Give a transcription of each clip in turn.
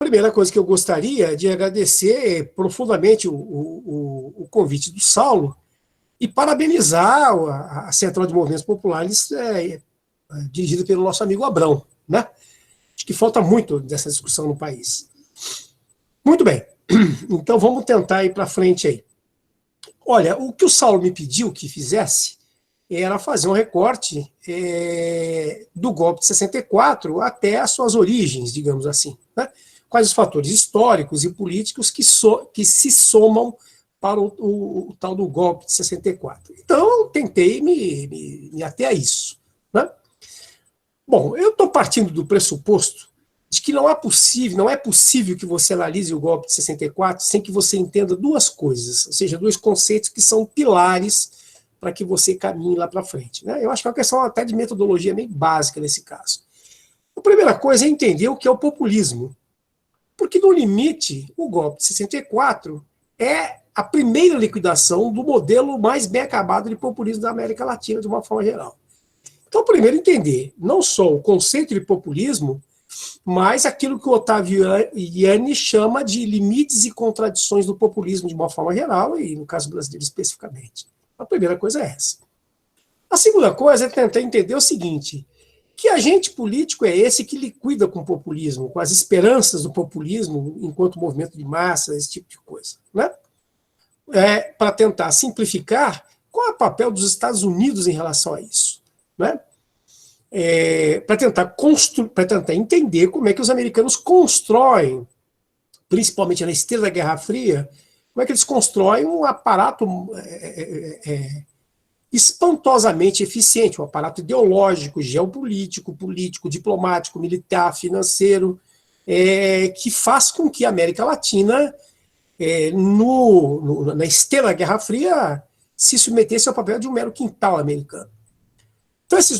primeira coisa que eu gostaria de agradecer profundamente o convite do Saulo e parabenizar a Central de Movimentos Populares, dirigida pelo nosso amigo Abrão, né? Acho que falta muito dessa discussão no país. Muito bem, então vamos tentar ir para frente aí. Olha, o que o Saulo me pediu que fizesse era fazer um recorte do golpe de 64 até as suas origens, digamos assim, né? Quais os fatores históricos e políticos que se somam para o tal do golpe de 64. Então, eu tentei me ater a isso, né? Bom, eu estou partindo do pressuposto de que não é possível que você analise o golpe de 64 sem que você entenda duas coisas, ou seja, dois conceitos que são pilares para que você caminhe lá para frente, né? Eu acho que é uma questão até de metodologia meio básica nesse caso. A primeira coisa é entender o que é o populismo, porque no limite, o golpe de 64 é a primeira liquidação do modelo mais bem acabado de populismo da América Latina, de uma forma geral. Então, primeiro, entender não só o conceito de populismo, mas aquilo que o Otávio Yanni chama de limites e contradições do populismo de uma forma geral, e no caso brasileiro especificamente. A primeira coisa é essa. A segunda coisa é tentar entender o seguinte: que agente político é esse que liquida com o populismo, com as esperanças do populismo enquanto movimento de massa, esse tipo de coisa, né? Para tentar simplificar, qual é o papel dos Estados Unidos em relação a isso, né? Para tentar entender como é que os americanos constroem, principalmente na esteira da Guerra Fria, como é que eles constroem um aparato espantosamente eficiente, um aparato ideológico, geopolítico, político, diplomático, militar, financeiro, que faz com que a América Latina, na esteira da Guerra Fria, se submetesse ao papel de um mero quintal americano. Então, esses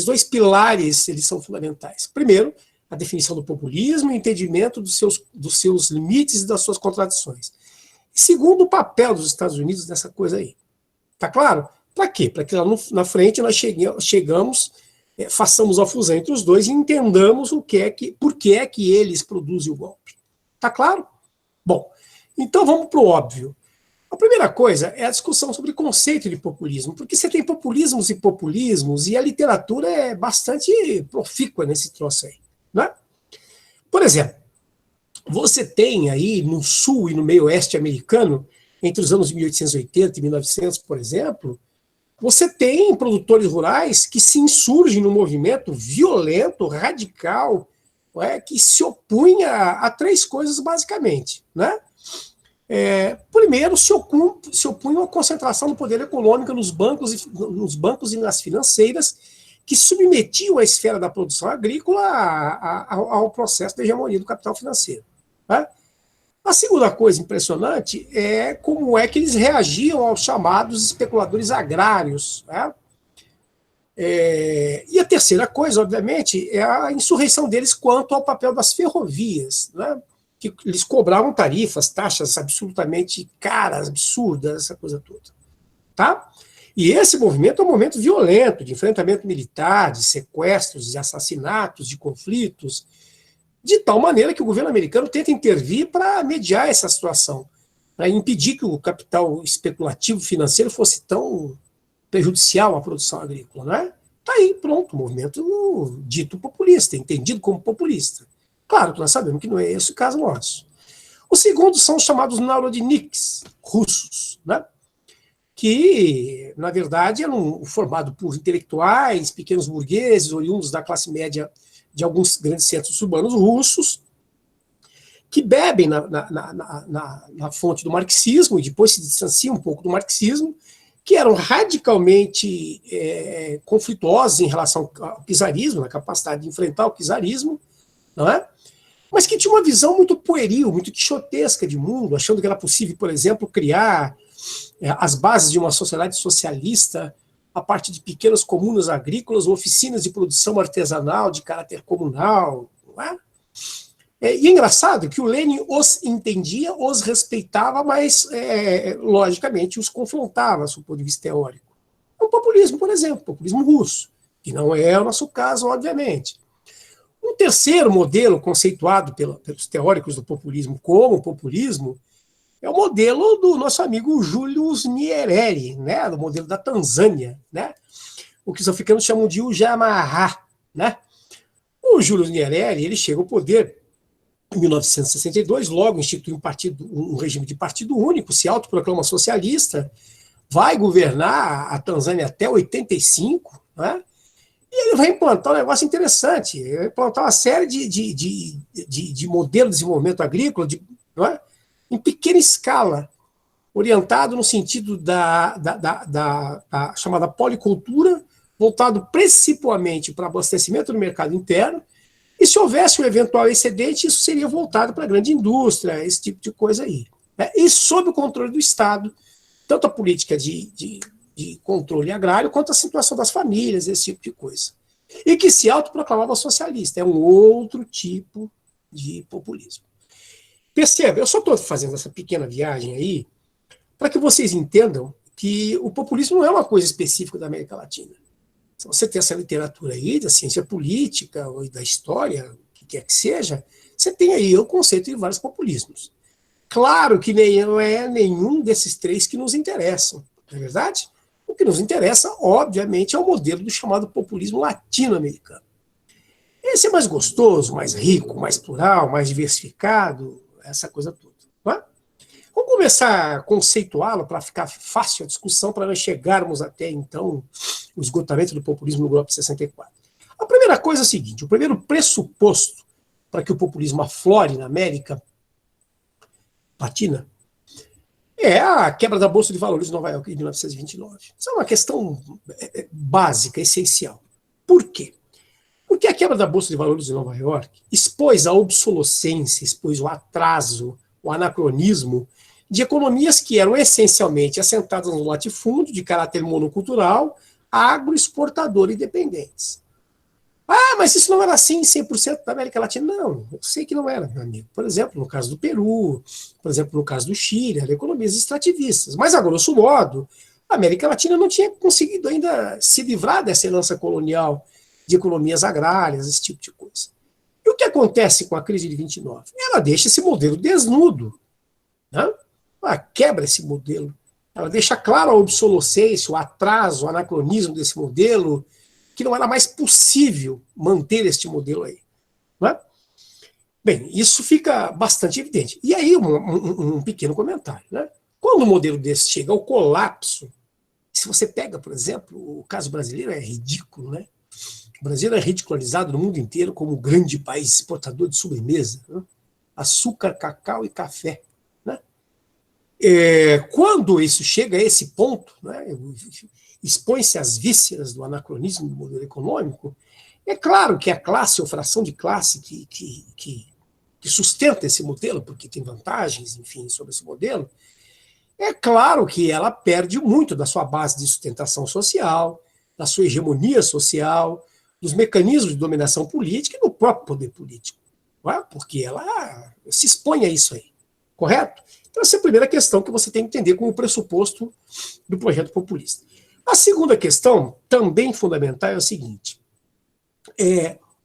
dois pilares, eles são fundamentais. Primeiro, a definição do populismo e o entendimento dos seus limites e das suas contradições. Segundo, o papel dos Estados Unidos nessa coisa aí. Tá claro? Para quê? Para que lá na frente nós chegamos, façamos a fusão entre os dois e entendamos por que é que eles produzem o golpe. Tá claro? Bom, então vamos para o óbvio. A primeira coisa é a discussão sobre o conceito de populismo, porque você tem populismos e a literatura é bastante profícua nesse troço aí, né? Por exemplo, você tem aí no sul e no meio oeste americano, entre os anos 1880 e 1900, por exemplo, você tem produtores rurais que se insurgem num movimento violento, radical, que se opunha a três coisas basicamente, né? Primeiro, se opunham à concentração do poder econômico nos bancos e nas financeiras, que submetiam a esfera da produção agrícola ao processo de hegemonia do capital financeiro, né? A segunda coisa impressionante é como é que eles reagiam aos chamados especuladores agrários, né? E a terceira coisa, obviamente, é a insurreição deles quanto ao papel das ferrovias, né? Que eles cobravam tarifas, taxas absolutamente caras, absurdas, essa coisa toda. Tá? E esse movimento é um movimento violento, de enfrentamento militar, de sequestros, de assassinatos, de conflitos, de tal maneira que o governo americano tenta intervir para mediar essa situação, para impedir que o capital especulativo financeiro fosse tão prejudicial à produção agrícola, né? Tá aí, pronto, o movimento dito populista, entendido como populista. Claro que nós sabemos que não é esse o caso nosso. O segundo são os chamados narodniks russos, né? Que, na verdade, eram formados por intelectuais, pequenos burgueses, oriundos da classe média de alguns grandes centros urbanos russos, que bebem na fonte do marxismo e depois se distanciam um pouco do marxismo, que eram radicalmente conflituosos em relação ao czarismo, na capacidade de enfrentar o czarismo, não é? Mas que tinha uma visão muito pueril, muito quixotesca de mundo, achando que era possível, por exemplo, criar as bases de uma sociedade socialista a partir de pequenas comunas agrícolas ou oficinas de produção artesanal de caráter comunal. Não é? E é engraçado que o Lenin os entendia, os respeitava, mas, logicamente, os confrontava, do ponto de vista teórico. O populismo, por exemplo, o populismo russo, que não é o nosso caso, obviamente. Um terceiro modelo conceituado pelos teóricos do populismo como populismo é o modelo do nosso amigo Julius Nyerere, né, do modelo da Tanzânia, né, o que os africanos chamam de Ujamaa, né. O Julius Nyerere, ele chega ao poder em 1962, logo institui um regime de partido único, se autoproclama socialista, vai governar a Tanzânia até 85, né? E ele vai implantar um negócio interessante, ele vai implantar uma série de modelos de desenvolvimento agrícola não é? Em pequena escala, orientado no sentido da chamada policultura, voltado principalmente para abastecimento do mercado interno, e se houvesse um eventual excedente, isso seria voltado para a grande indústria, esse tipo de coisa aí. Né? E sob o controle do Estado, tanto a política de controle agrário, quanto a situação das famílias, esse tipo de coisa. E que se autoproclamava socialista. É um outro tipo de populismo. Perceba, eu só estou fazendo essa pequena viagem aí para que vocês entendam que o populismo não é uma coisa específica da América Latina. Se você tem essa literatura aí, da ciência política ou da história, o que quer que seja, você tem aí o conceito de vários populismos. Claro que não é nenhum desses três que nos interessam, não é verdade? O que nos interessa, obviamente, é o modelo do chamado populismo latino-americano. Esse é mais gostoso, mais rico, mais plural, mais diversificado, essa coisa toda. Não é? Vamos começar a conceituá-lo para ficar fácil a discussão, para nós chegarmos até, então, o esgotamento do populismo no golpe de 64. A primeira coisa é a seguinte, o primeiro pressuposto para que o populismo aflore na América Latina é a quebra da Bolsa de Valores de Nova York em 1929. Isso é uma questão básica, essencial. Por quê? Porque a quebra da Bolsa de Valores de Nova York expôs a obsolescência, expôs o atraso, o anacronismo de economias que eram essencialmente assentadas no latifúndio, de caráter monocultural, agroexportador e dependentes. Ah, mas isso não era assim em 100% da América Latina? Não, eu sei que não era, meu amigo. Por exemplo, no caso do Peru, por exemplo, no caso do Chile, eram economias extrativistas. Mas, a grosso modo, a América Latina não tinha conseguido ainda se livrar dessa herança colonial de economias agrárias, esse tipo de coisa. E o que acontece com a crise de 29? Ela deixa esse modelo desnudo, né? Ela quebra esse modelo, ela deixa claro a obsolescência, o atraso, o anacronismo desse modelo, que não era mais possível manter este modelo aí. Não é? Bem, isso fica bastante evidente. E aí, um pequeno comentário. Né? Quando um modelo desse chega ao colapso, se você pega, por exemplo, o caso brasileiro é ridículo, né? O Brasil é ridicularizado no mundo inteiro como um grande país exportador de sobremesa, né? Açúcar, cacau e café. Né? Quando isso chega a esse ponto, né, expõe-se às vísceras do anacronismo do modelo econômico, é claro que a classe ou fração de classe que sustenta esse modelo, porque tem vantagens, enfim, sobre esse modelo, é claro que ela perde muito da sua base de sustentação social, da sua hegemonia social, dos mecanismos de dominação política e do próprio poder político, não é? Porque ela se expõe a isso aí, correto? Então, essa é a primeira questão que você tem que entender como pressuposto do projeto populista. A segunda questão, também fundamental, é o seguinte,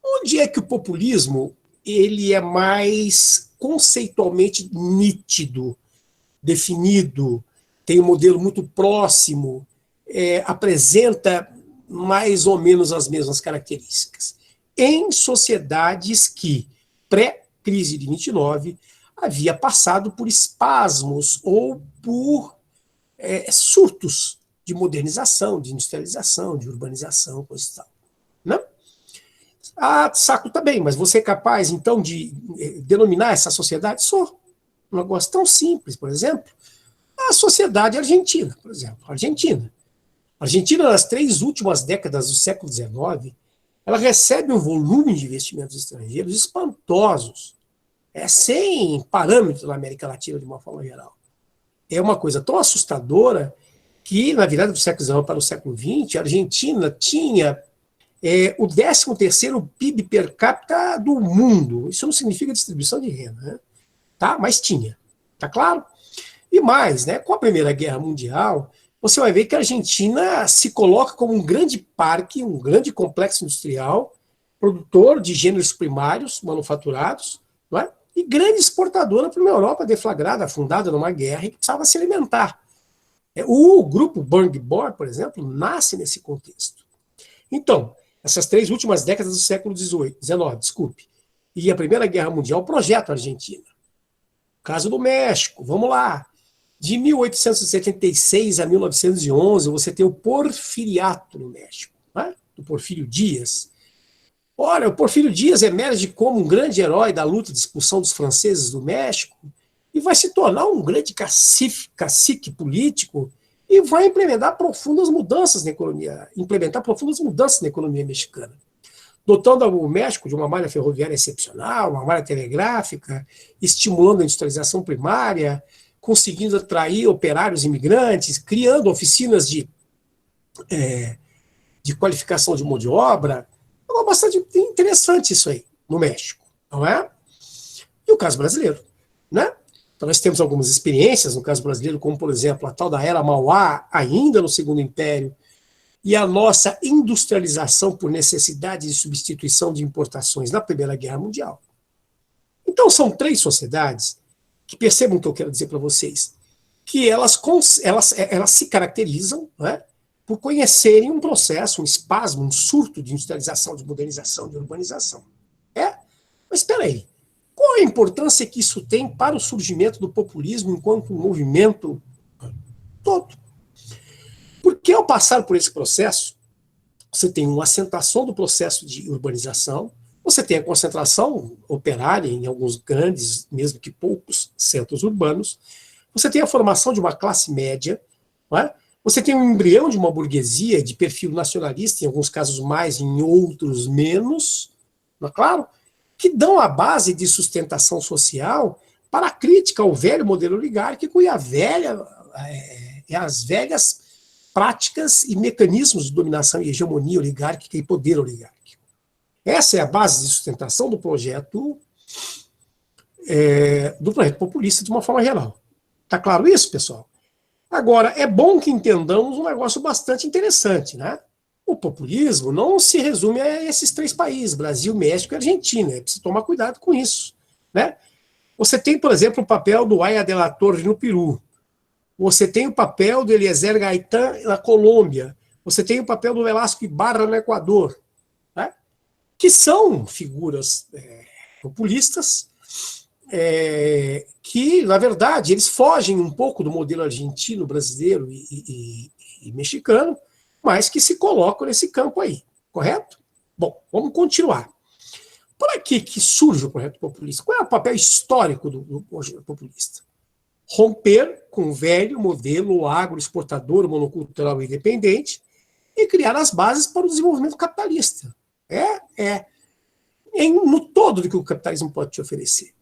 onde é que o populismo ele é mais conceitualmente nítido, definido, tem um modelo muito próximo, apresenta mais ou menos as mesmas características. Em sociedades que, pré-crise de 29, havia passado por espasmos ou por surtos de modernização, de industrialização, de urbanização, coisa e tal. Não? Ah, saco também, mas você é capaz, então, de denominar essa sociedade? Sou. Um negócio tão simples, por exemplo, a sociedade argentina, por exemplo. A Argentina, nas 3 últimas décadas do século XIX, ela recebe um volume de investimentos estrangeiros espantosos, sem parâmetro na América Latina, de uma forma geral. É uma coisa tão assustadora que, na virada do século XIX para o século XX, a Argentina tinha o 13º PIB per capita do mundo. Isso não significa distribuição de renda, né? Tá? Mas tinha. Tá claro? E mais, né, com a Primeira Guerra Mundial, você vai ver que a Argentina se coloca como um grande parque, um grande complexo industrial, produtor de gêneros primários manufaturados, não é? E grande exportadora para uma Europa deflagrada, afundada numa guerra e que precisava se alimentar. O grupo Bang-Bor, por exemplo, nasce nesse contexto. Então, essas 3 últimas décadas do século XIX, desculpe, e a Primeira Guerra Mundial, o projeto Argentina. Caso do México, vamos lá. De 1876 a 1911, você tem o Porfiriato no México, né? Do Porfírio Dias. Olha, o Porfírio Dias emerge como um grande herói da luta de expulsão dos franceses do México e vai se tornar um grande cacique político e vai implementar profundas mudanças na economia mexicana, dotando o México de uma malha ferroviária excepcional, uma malha telegráfica, estimulando a industrialização primária, conseguindo atrair operários imigrantes, criando oficinas de qualificação de mão de obra. É bastante interessante isso aí, no México, não é? E o caso brasileiro, né? Então nós temos algumas experiências no caso brasileiro, como, por exemplo, a tal da Era Mauá, ainda no Segundo Império, e a nossa industrialização por necessidade de substituição de importações na Primeira Guerra Mundial. Então são 3 sociedades que, percebam o que eu quero dizer para vocês, que elas se caracterizam, né, por conhecerem um processo, um espasmo, um surto de industrialização, de modernização, de urbanização. Mas espera aí, qual a importância que isso tem para o surgimento do populismo enquanto um movimento todo? Porque ao passar por esse processo, você tem uma acentuação do processo de urbanização, você tem a concentração operária em alguns grandes, mesmo que poucos, centros urbanos, você tem a formação de uma classe média, não é? Você tem um embrião de uma burguesia de perfil nacionalista, em alguns casos mais, em outros menos, não é claro? Que dão a base de sustentação social para a crítica ao velho modelo oligárquico e as velhas práticas e mecanismos de dominação e hegemonia oligárquica e poder oligárquico. Essa é a base de sustentação do projeto populista de uma forma geral. Está claro isso, pessoal? Agora, é bom que entendamos um negócio bastante interessante, né? O populismo não se resume a esses 3 países, Brasil, México e Argentina. É preciso tomar cuidado com isso, né? Você tem, por exemplo, o papel do Aya de la Torre no Peru. Você tem o papel do Eliezer Gaitán na Colômbia. Você tem o papel do Velasco Ibarra no Equador, né? Que são figuras populistas que, na verdade, eles fogem um pouco do modelo argentino, brasileiro e mexicano, mas que se colocam nesse campo aí, correto? Bom, vamos continuar. Por que surge o projeto populista? Qual é o papel histórico do projeto populista? Romper com o velho modelo agroexportador, monocultural e independente e criar as bases para o desenvolvimento capitalista. No todo do que o capitalismo pode te oferecer.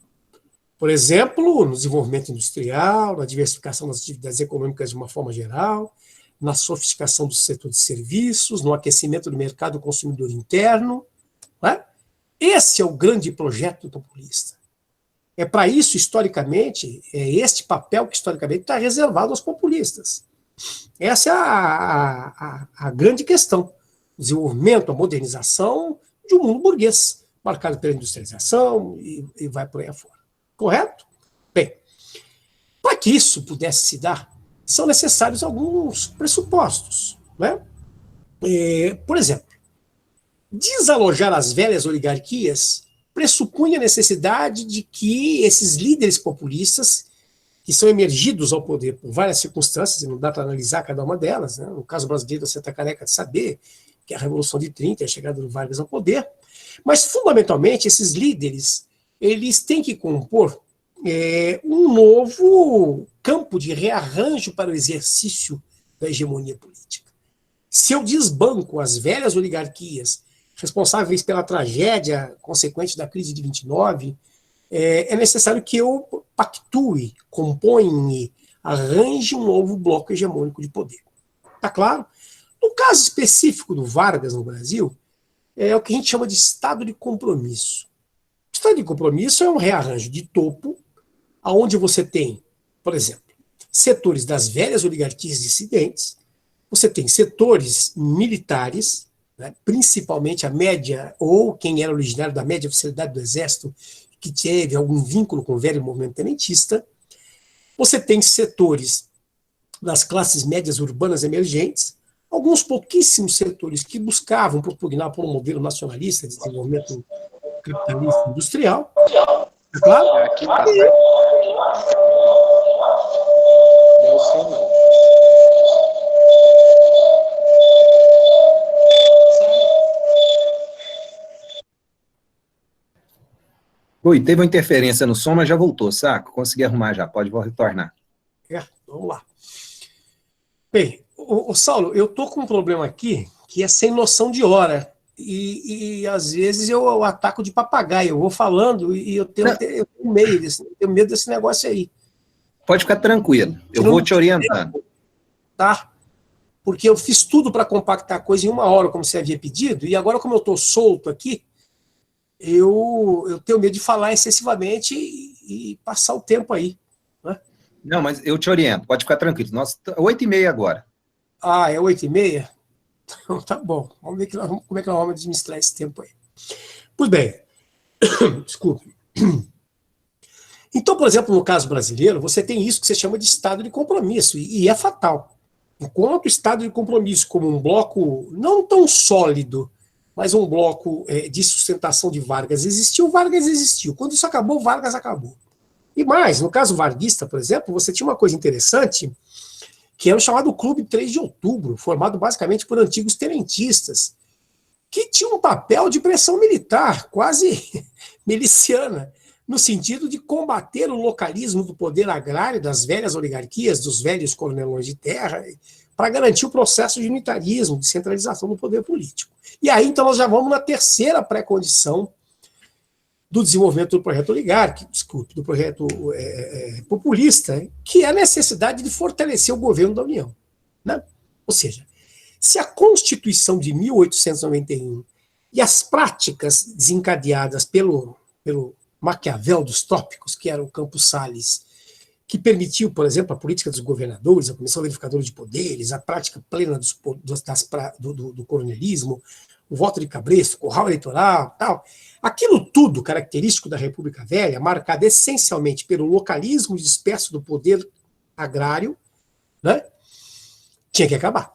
Por exemplo, no desenvolvimento industrial, na diversificação das atividades econômicas de uma forma geral, na sofisticação do setor de serviços, no aquecimento do mercado consumidor interno. Né? Esse é o grande projeto populista. É para isso, historicamente, é este papel que historicamente está reservado aos populistas. Essa é a grande questão. O desenvolvimento, a modernização de um mundo burguês, marcado pela industrialização e vai por aí afora. Correto? Bem, para que isso pudesse se dar, são necessários alguns pressupostos. Né? Por exemplo, desalojar as velhas oligarquias pressupunha a necessidade de que esses líderes populistas, que são emergidos ao poder por várias circunstâncias, e não dá para analisar cada uma delas, né? No caso brasileiro você está careca de saber que é a Revolução de 30 é a chegada do Vargas ao poder, mas fundamentalmente esses líderes eles têm que compor um novo campo de rearranjo para o exercício da hegemonia política. Se eu desbanco as velhas oligarquias responsáveis pela tragédia consequente da crise de 29, é necessário que eu pactue, componha, arranje um novo bloco hegemônico de poder. Está claro? No caso específico do Vargas no Brasil, é o que a gente chama de estado de compromisso. O estado de compromisso é um rearranjo de topo, onde você tem, por exemplo, setores das velhas oligarquias dissidentes, você tem setores militares, né, principalmente a média, ou quem era originário da média oficialidade do Exército, que teve algum vínculo com o velho movimento tenentista. Você tem setores das classes médias urbanas emergentes, alguns pouquíssimos setores que buscavam propugnar por um modelo nacionalista de desenvolvimento capitalista industrial, é claro? Aqui tá certo. Meu som. Oi, teve uma interferência no som, mas já voltou, saco? Consegui arrumar já, pode retornar. Vamos lá. Bem, o Saulo, eu tô com um problema aqui que é sem noção de hora. E às vezes eu ataco de papagaio, eu vou falando e eu tenho medo desse negócio aí. Pode ficar tranquilo, eu vou te orientando. Tá? Porque eu fiz tudo para compactar a coisa em 1 hora, como você havia pedido, e agora, como eu estou solto aqui, eu tenho medo de falar excessivamente e passar o tempo aí. Né? Não, mas eu te oriento, pode ficar tranquilo. Nós 8h30 agora. Ah, é 8h30? Então tá bom. Vamos ver como é que nós vamos administrar esse tempo aí. Pois bem, desculpe. Então, por exemplo, no caso brasileiro, você tem isso que você chama de estado de compromisso, e é fatal. Enquanto o estado de compromisso, como um bloco não tão sólido, mas um bloco de sustentação de Vargas existiu, Vargas existiu. Quando isso acabou, Vargas acabou. E mais, no caso varguista, por exemplo, você tinha uma coisa interessante, que era o chamado Clube 3 de Outubro, formado basicamente por antigos tenentistas, que tinha um papel de pressão militar, quase miliciana, no sentido de combater o localismo do poder agrário, das velhas oligarquias, dos velhos coronelões de terra, para garantir o processo de unitarismo, de centralização do poder político. E aí, então, nós já vamos na terceira pré-condição do desenvolvimento do projeto oligárquico, desculpe, do projeto populista, que é a necessidade de fortalecer o governo da União. Né? Ou seja, se a Constituição de 1891 e as práticas desencadeadas pelo Maquiavel dos Tópicos, que era o Campos Salles, que permitiu, por exemplo, a política dos governadores, a Comissão Verificadora de Poderes, a prática plena do coronelismo, o voto de cabresto, o curral eleitoral, tal. Aquilo tudo característico da República Velha, marcado essencialmente pelo localismo disperso do poder agrário, né, tinha que acabar.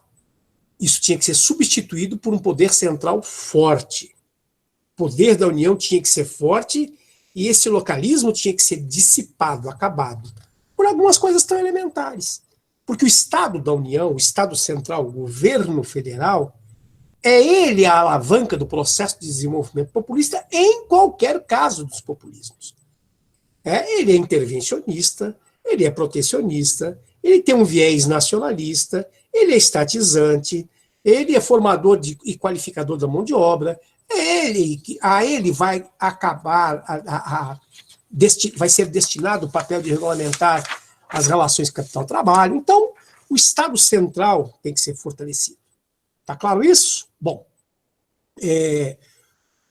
Isso tinha que ser substituído por um poder central forte. O poder da União tinha que ser forte e esse localismo tinha que ser dissipado, acabado, por algumas coisas tão elementares. Porque o Estado da União, o Estado Central, o governo federal, é ele a alavanca do processo de desenvolvimento populista em qualquer caso dos populismos. Ele é intervencionista, ele é protecionista, ele tem um viés nacionalista, ele é estatizante, ele é formador e qualificador da mão de obra, a ele vai acabar, vai ser destinado o papel de regulamentar as relações capital-trabalho. Então, o Estado Central tem que ser fortalecido. Está claro isso? Bom,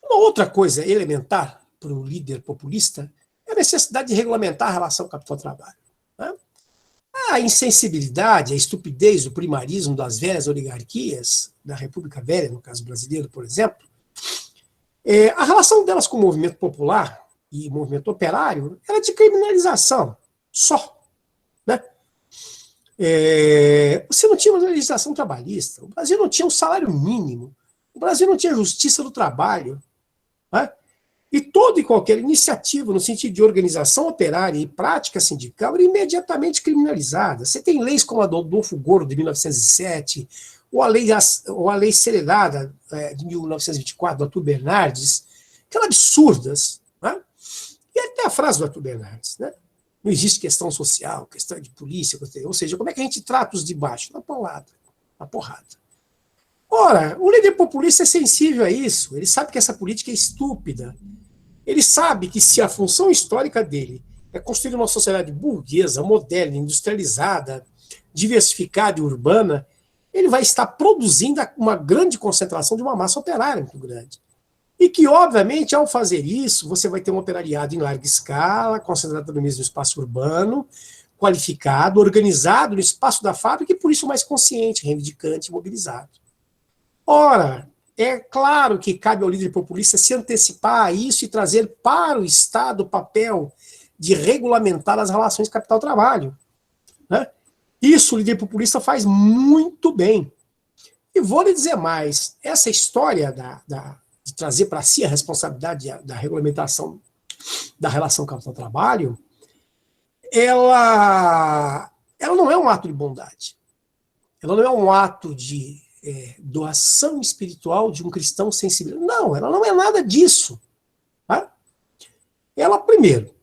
uma outra coisa elementar para o líder populista é a necessidade de regulamentar a relação capital-trabalho. Né? A insensibilidade, a estupidez, o primarismo das velhas oligarquias, da República Velha, no caso brasileiro, por exemplo, a relação delas com o movimento popular e o movimento operário era de criminalização, só. Né? Você não tinha uma legislação trabalhista, o Brasil não tinha um salário mínimo, o Brasil não tinha justiça do trabalho. Né? E toda e qualquer iniciativa no sentido de organização operária e prática sindical era imediatamente criminalizada. Você tem leis como a do Adolfo Gordo, de 1907, ou a lei Celerada, de 1924, do Arthur Bernardes, que eram absurdas. Né? E até a frase do Arthur Bernardes, né? Não existe questão social, questão de polícia, ou seja, como é que a gente trata os de baixo? Na porrada. Ora, o líder populista é sensível a isso, ele sabe que essa política é estúpida, ele sabe que se a função histórica dele é construir uma sociedade burguesa, moderna, industrializada, diversificada e urbana, ele vai estar produzindo uma grande concentração de uma massa operária muito grande. E que, obviamente, ao fazer isso, você vai ter um operariado em larga escala, concentrado no mesmo espaço urbano, qualificado, organizado no espaço da fábrica e, por isso, mais consciente, reivindicante e mobilizado. Ora, É claro que cabe ao líder populista se antecipar a isso e trazer para o Estado o papel de regulamentar as relações capital-trabalho, né? Isso o líder populista faz muito bem. E vou lhe dizer mais, essa história de trazer para si a responsabilidade da regulamentação da relação capital-trabalho, ela não é um ato de bondade. Ela não é um ato de doação espiritual de um cristão sensível. Não, ela não é nada disso. Tá? Ela, primeiro,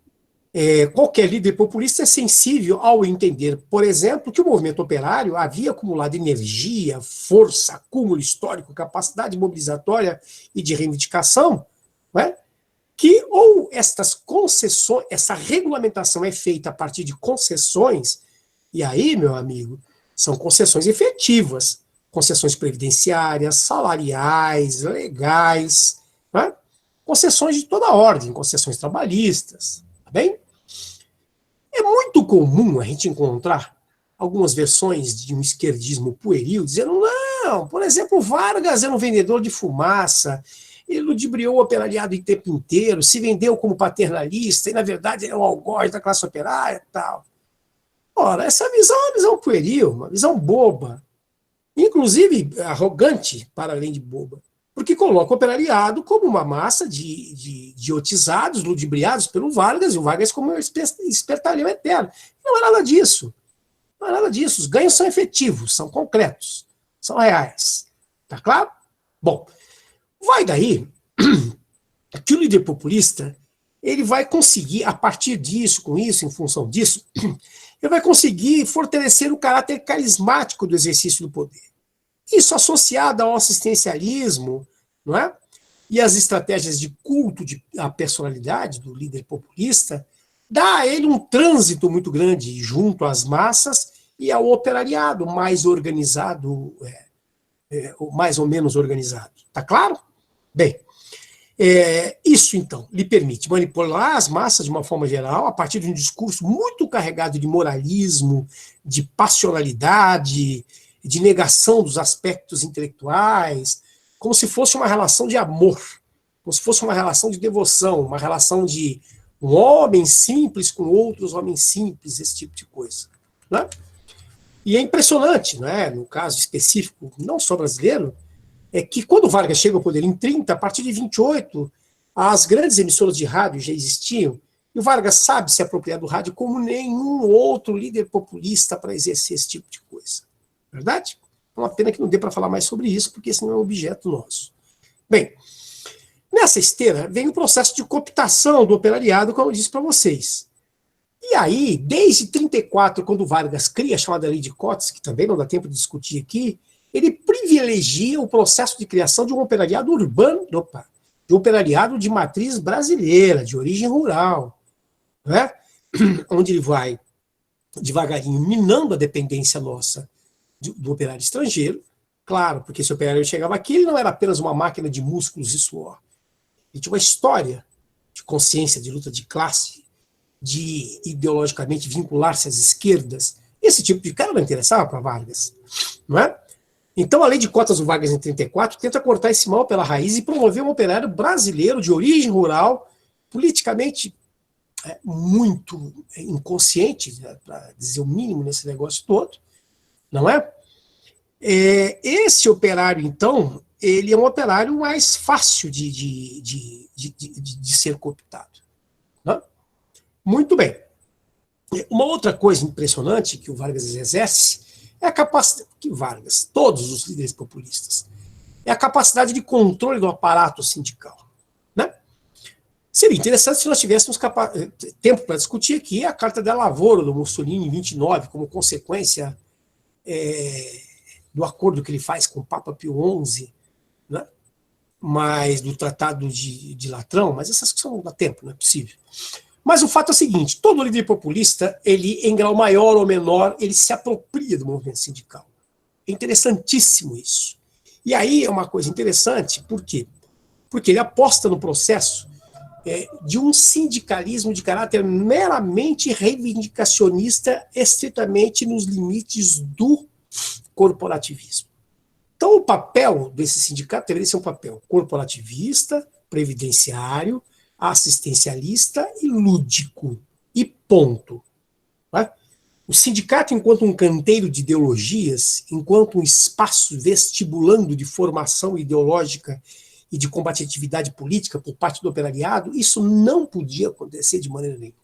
qualquer líder populista é sensível ao entender, por exemplo, que o movimento operário havia acumulado energia, força, acúmulo histórico, capacidade mobilizatória e de reivindicação, né? Que ou estas concessões, essa regulamentação é feita a partir de concessões, e aí, meu amigo, são concessões efetivas, concessões previdenciárias, salariais, legais, né? Concessões de toda ordem, concessões trabalhistas, tá bem? É muito comum a gente encontrar algumas versões de um esquerdismo pueril dizendo, não, por exemplo, Vargas era um vendedor de fumaça, ele ludibriou o operariado o tempo inteiro, se vendeu como paternalista, e na verdade é o algoz da classe operária e tal. Ora, essa visão é uma visão pueril, uma visão boba, inclusive arrogante, para além de boba, porque coloca o operariado como uma massa de idiotizados, ludibriados pelo Vargas, e o Vargas como um espertalhão eterno. Não é nada disso. Não é nada disso. Os ganhos são efetivos, são concretos, são reais. Tá claro? Bom, vai daí que o líder populista ele vai conseguir, a partir disso, com isso, em função disso, ele vai conseguir fortalecer o caráter carismático do exercício do poder. Isso associado ao assistencialismo, não é? E as estratégias de culto à personalidade do líder populista, dá a ele um trânsito muito grande junto às massas e ao operariado mais organizado, mais ou menos organizado. Tá claro? Bem, isso, então, lhe permite manipular as massas de uma forma geral, a partir de um discurso muito carregado de moralismo, de passionalidade, de negação dos aspectos intelectuais, como se fosse uma relação de amor, como se fosse uma relação de devoção, uma relação de um homem simples com outros homens simples, esse tipo de coisa. Né? E é impressionante, né? No caso específico, não só brasileiro, é que quando Vargas chega ao poder em 30, a partir de 28, as grandes emissoras de rádio já existiam, e o Vargas sabe se apropriar do rádio como nenhum outro líder populista para exercer esse tipo de coisa. Verdade? É uma pena que não dê para falar mais sobre isso, porque esse não é um objeto nosso. Bem, nessa esteira vem o processo de cooptação do operariado, como eu disse para vocês. E aí, desde 34, quando Vargas cria a chamada Lei de Cotas, que também não dá tempo de discutir aqui, ele privilegia o processo de criação de um operariado urbano, de um operariado de matriz brasileira, de origem rural, né? Onde ele vai devagarinho minando a dependência nossa do operário estrangeiro, claro, porque esse operário chegava aqui, ele não era apenas uma máquina de músculos e suor. Ele tinha uma história de consciência, de luta de classe, de ideologicamente vincular-se às esquerdas. Esse tipo de cara não interessava para Vargas, não é? Então a lei de cotas do Vargas em 34 tenta cortar esse mal pela raiz e promover um operário brasileiro de origem rural, politicamente muito inconsciente, né, para dizer o mínimo nesse negócio todo, não é? Esse operário, então, ele é um operário mais fácil de ser cooptado. Né? Muito bem. Uma outra coisa impressionante que o Vargas exerce é a capacidade, que Vargas, todos os líderes populistas, é a capacidade de controle do aparato sindical. Né? Seria interessante se nós tivéssemos tempo para discutir aqui a Carta da Lavoura do Mussolini em 29, como consequência do acordo que ele faz com o Papa Pio XI, né? Mas do Tratado de Latrão, mas essas coisas não dá tempo, não é possível. Mas o fato é o seguinte, todo líder populista, ele, em grau maior ou menor, ele se apropria do movimento sindical. É interessantíssimo isso. E aí é uma coisa interessante, por quê? Porque ele aposta no processo de um sindicalismo de caráter meramente reivindicacionista, estritamente nos limites do corporativismo. Então, papel desse sindicato deveria ser um papel corporativista, previdenciário, assistencialista e lúdico. E ponto. Tá? O sindicato, enquanto um canteiro de ideologias, enquanto um espaço vestibulando de formação ideológica e de combatividade política por parte do operariado, isso não podia acontecer de maneira nenhuma.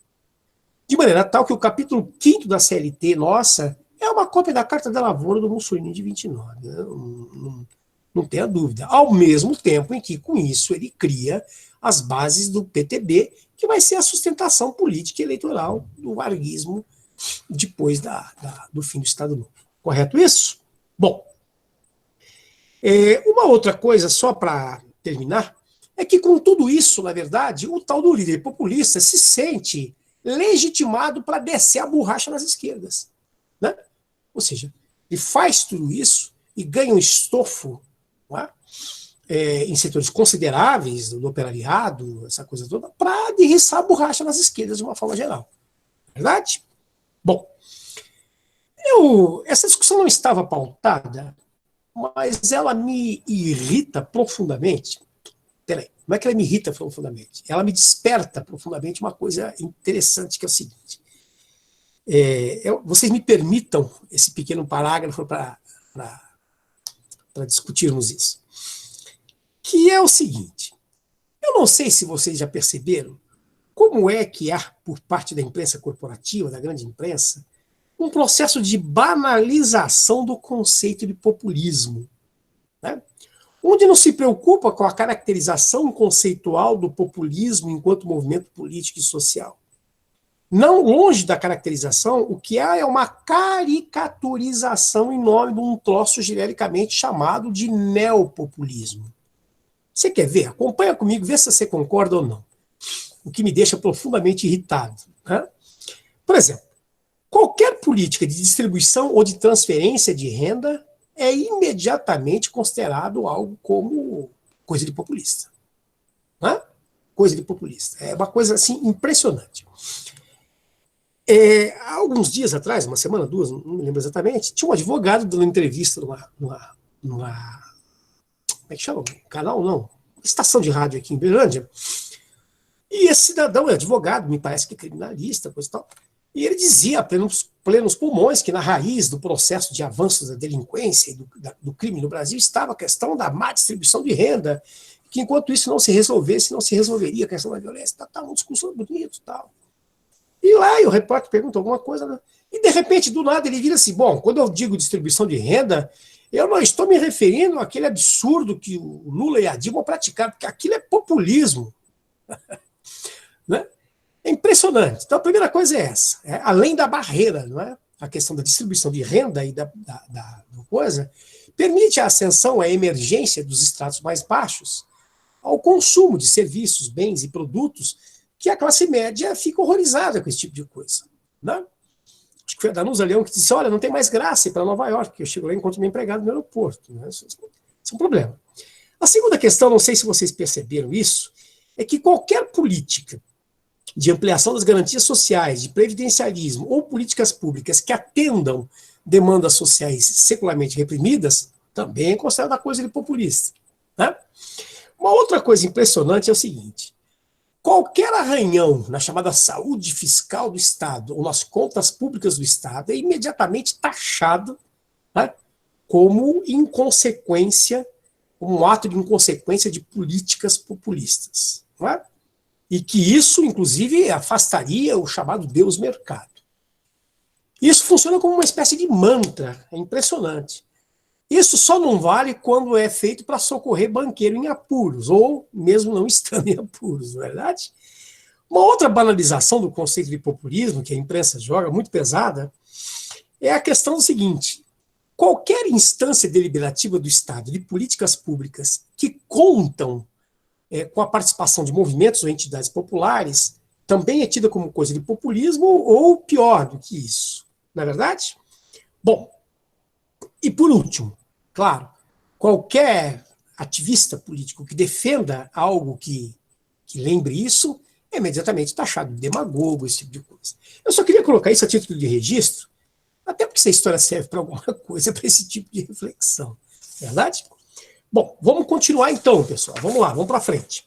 De maneira tal que o capítulo 5º da CLT nossa é uma cópia da Carta da Lavoura do Mussolini de 29. Não tenha dúvida. Ao mesmo tempo em que, com isso, ele cria as bases do PTB, que vai ser a sustentação política e eleitoral do varguismo depois do fim do Estado Novo. Correto isso? Bom, uma outra coisa, só para terminar, é que com tudo isso, na verdade, o tal do líder populista se sente legitimado para descer a borracha nas esquerdas. Né? Ou seja, ele faz tudo isso e ganha um estofo, não é? Em setores consideráveis do operariado, essa coisa toda, para derriçar a borracha nas esquerdas de uma forma geral. Verdade? Bom, essa discussão não estava pautada, mas ela me irrita profundamente. Peraí, não é que ela me irrita profundamente, ela me desperta profundamente uma coisa interessante, que é o seguinte. Vocês me permitam esse pequeno parágrafo para discutirmos isso. Que é o seguinte, eu não sei se vocês já perceberam como é que há, por parte da imprensa corporativa, da grande imprensa, um processo de banalização do conceito de populismo, né? Onde não se preocupa com a caracterização conceitual do populismo enquanto movimento político e social. Não longe da caracterização, o que há é uma caricaturização em nome de um troço genericamente chamado de neopopulismo. Você quer ver? Acompanha comigo, vê se você concorda ou não. O que me deixa profundamente irritado. Né? Por exemplo, qualquer política de distribuição ou de transferência de renda é imediatamente considerado algo como coisa de populista. Né? Coisa de populista. É uma coisa assim impressionante. Há alguns dias atrás, uma semana, duas, não me lembro exatamente, tinha um advogado dando entrevista numa como é que chama? Canal, não. Estação de rádio aqui em Berlândia. E esse cidadão é advogado, me parece que é criminalista, coisa e tal. E ele dizia, a plenos pulmões, que na raiz do processo de avanço da delinquência e do crime no Brasil estava a questão da má distribuição de renda, que enquanto isso não se resolvesse, não se resolveria a questão da violência. Tá um discurso bonito e tal. E lá o repórter pergunta alguma coisa, né? E de repente, do nada, ele vira assim, bom, quando eu digo distribuição de renda, eu não estou me referindo àquele absurdo que o Lula e a Dilma praticaram, porque aquilo é populismo. Né? É impressionante. Então, a primeira coisa é essa. Além da barreira, não é? A questão da distribuição de renda e da coisa, permite a ascensão, a emergência dos estratos mais baixos ao consumo de serviços, bens e produtos que a classe média fica horrorizada com esse tipo de coisa. Né? Acho que foi a Danusa Leão que disse, olha, não tem mais graça ir para Nova York, porque eu chego lá e encontro meu empregado no aeroporto. Né? Isso é um problema. A segunda questão, não sei se vocês perceberam isso, é que qualquer política de ampliação das garantias sociais, de previdencialismo ou políticas públicas que atendam demandas sociais secularmente reprimidas, também é considerada coisa de populista. Né? Uma outra coisa impressionante é o seguinte, qualquer arranhão na chamada saúde fiscal do Estado ou nas contas públicas do Estado é imediatamente taxado, né, como inconsequência, como um ato de inconsequência de políticas populistas. Não é? E que isso, inclusive, afastaria o chamado Deus mercado. Isso funciona como uma espécie de mantra, é impressionante. Isso só não vale quando é feito para socorrer banqueiro em apuros, ou mesmo não estando em apuros, não é verdade? Uma outra banalização do conceito de populismo, que a imprensa joga, muito pesada, é a questão do seguinte, qualquer instância deliberativa do Estado de políticas públicas que contam com a participação de movimentos ou entidades populares, também é tida como coisa de populismo ou pior do que isso, não é verdade? Bom, e por último, claro, qualquer ativista político que defenda algo que lembre isso, é imediatamente taxado de demagogo, esse tipo de coisa. Eu só queria colocar isso a título de registro, até porque essa história serve para alguma coisa, para esse tipo de reflexão. Verdade? Bom, vamos continuar então, pessoal. Vamos lá, vamos para frente.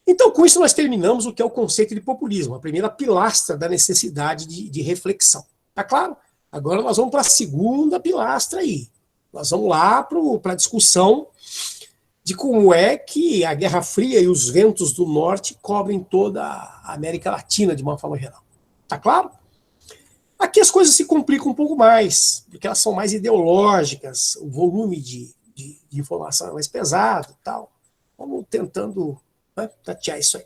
Então, com isso, nós terminamos o que é o conceito de populismo, a primeira pilastra da necessidade de reflexão. Tá claro? Agora nós vamos para a segunda pilastra aí. Nós vamos lá para a discussão de como é que a Guerra Fria e os ventos do norte cobrem toda a América Latina de uma forma geral. Tá claro? Aqui as coisas se complicam um pouco mais, porque elas são mais ideológicas, o volume de informação é mais pesado e tal. Vamos tentando, né, tatear isso aí.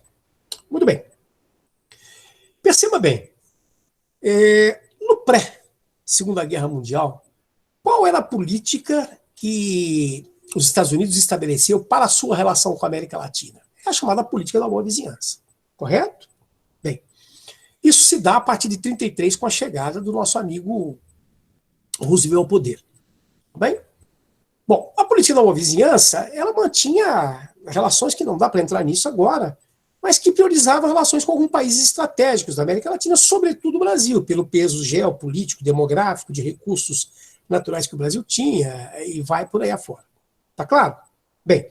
Muito bem. Perceba bem, no pré-Segunda Guerra Mundial, qual era a política que os Estados Unidos estabeleceu para a sua relação com a América Latina? É a chamada política da boa vizinhança. Correto? Bem, isso se dá a partir de 1933, com a chegada do nosso amigo Roosevelt ao poder. Tá bem? Bom, a política da boa vizinhança, ela mantinha relações que não dá para entrar nisso agora, mas que priorizavam relações com alguns países estratégicos da América Latina, sobretudo o Brasil, pelo peso geopolítico, demográfico, de recursos naturais que o Brasil tinha, e vai por aí afora. Tá claro? Bem,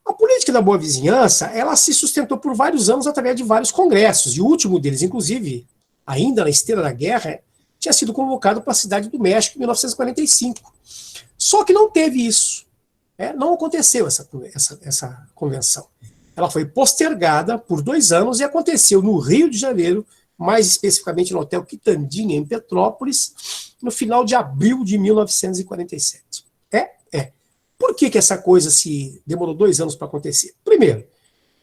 a política da boa vizinhança, ela se sustentou por vários anos através de vários congressos, e o último deles, inclusive, ainda na esteira da guerra, tinha sido convocado para a Cidade do México em 1945. Só que não teve isso. Não aconteceu essa convenção. Ela foi postergada por 2 anos e aconteceu no Rio de Janeiro, mais especificamente no Hotel Quitandinha, em Petrópolis, no final de abril de 1947. Por que essa coisa se demorou 2 anos para acontecer? Primeiro,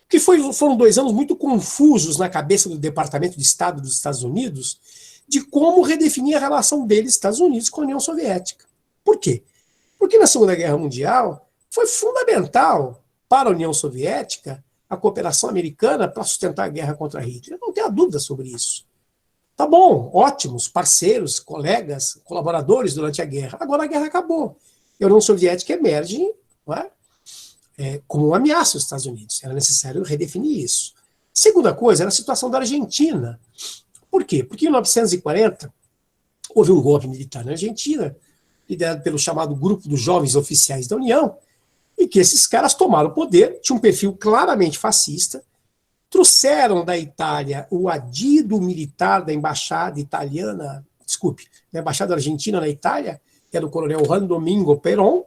que foram 2 anos muito confusos na cabeça do Departamento de Estado dos Estados Unidos de como redefinir a relação deles, Estados Unidos, com a União Soviética. Por quê? Porque na Segunda Guerra Mundial foi fundamental para a União Soviética a cooperação americana para sustentar a guerra contra Hitler. Não tenha dúvida sobre isso. Tá bom, ótimos parceiros, colegas, colaboradores durante a guerra. Agora a guerra acabou. A União Soviética emerge, não é? Como uma ameaça aos Estados Unidos. Era necessário redefinir isso. Segunda coisa era a situação da Argentina. Por quê? Porque em 1940 houve um golpe militar na Argentina, liderado pelo chamado Grupo dos Jovens Oficiais da União, e que esses caras tomaram o poder, tinham um perfil claramente fascista, trouxeram da Itália o adido militar da embaixada italiana, da embaixada argentina na Itália, que era o coronel Juan Domingo Perón,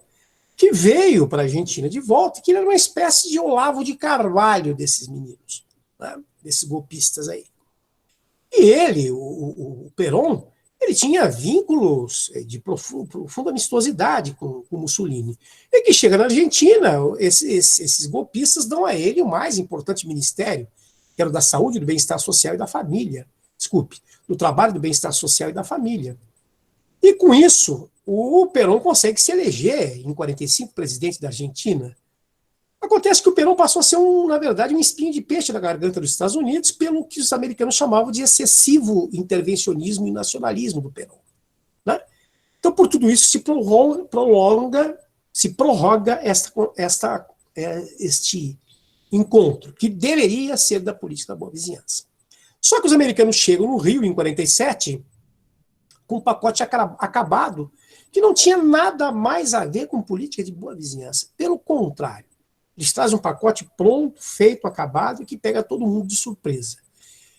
que veio para a Argentina de volta, e que ele era uma espécie de Olavo de Carvalho desses meninos, né, desses golpistas aí. E ele, o Perón, ele tinha vínculos de profunda amistosidade com Mussolini. E que chega na Argentina, esses golpistas dão a ele o mais importante ministério, que era o da saúde, do bem-estar social e da família. Do trabalho, do bem-estar social e da família. E com isso, o Perón consegue se eleger, em 45, presidente da Argentina. Acontece que o Perón passou a ser, na verdade, um espinho de peixe na garganta dos Estados Unidos, pelo que os americanos chamavam de excessivo intervencionismo e nacionalismo do Perón. Né? Então, por tudo isso, se prorroga este encontro, que deveria ser da política da boa vizinhança. Só que os americanos chegam no Rio, em 47, com um pacote acabado, que não tinha nada mais a ver com política de boa vizinhança. Pelo contrário, eles trazem um pacote pronto, feito, acabado, que pega todo mundo de surpresa.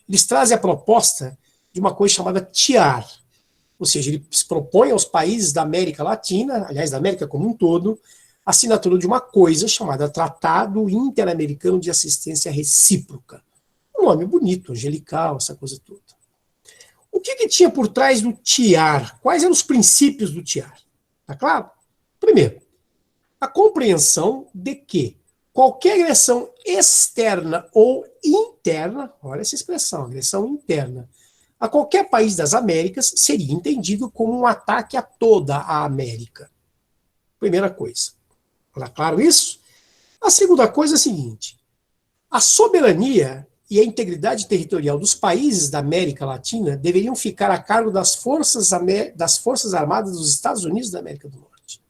Eles trazem a proposta de uma coisa chamada TIAR, ou seja, eles propõem aos países da América Latina, aliás, da América como um todo, a assinatura de uma coisa chamada Tratado Interamericano de Assistência Recíproca. Um nome bonito, angelical, essa coisa toda. O que tinha por trás do TIAR? Quais eram os princípios do TIAR? Tá claro? Primeiro, a compreensão de que qualquer agressão externa ou interna, olha essa expressão, agressão interna, a qualquer país das Américas seria entendido como um ataque a toda a América. Primeira coisa. Está claro isso? A segunda coisa é a seguinte: a soberania e a integridade territorial dos países da América Latina deveriam ficar a cargo das Forças Armadas dos Estados Unidos da América do Norte.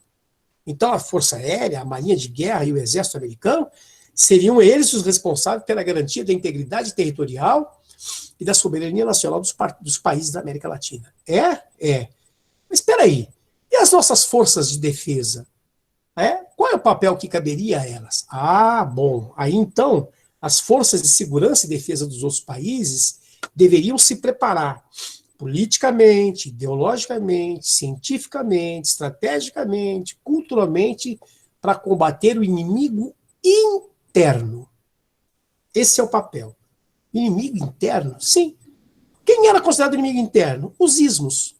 Então, a Força Aérea, a Marinha de Guerra e o Exército Americano seriam eles os responsáveis pela garantia da integridade territorial e da soberania nacional dos países da América Latina. Mas espera aí, e as nossas forças de defesa? Qual é o papel que caberia a elas? Ah, bom, aí então as forças de segurança e defesa dos outros países deveriam se preparar politicamente, ideologicamente, cientificamente, estrategicamente, culturalmente, para combater o inimigo interno. Esse é o papel. Inimigo interno? Sim. Quem era considerado inimigo interno? Os ismos.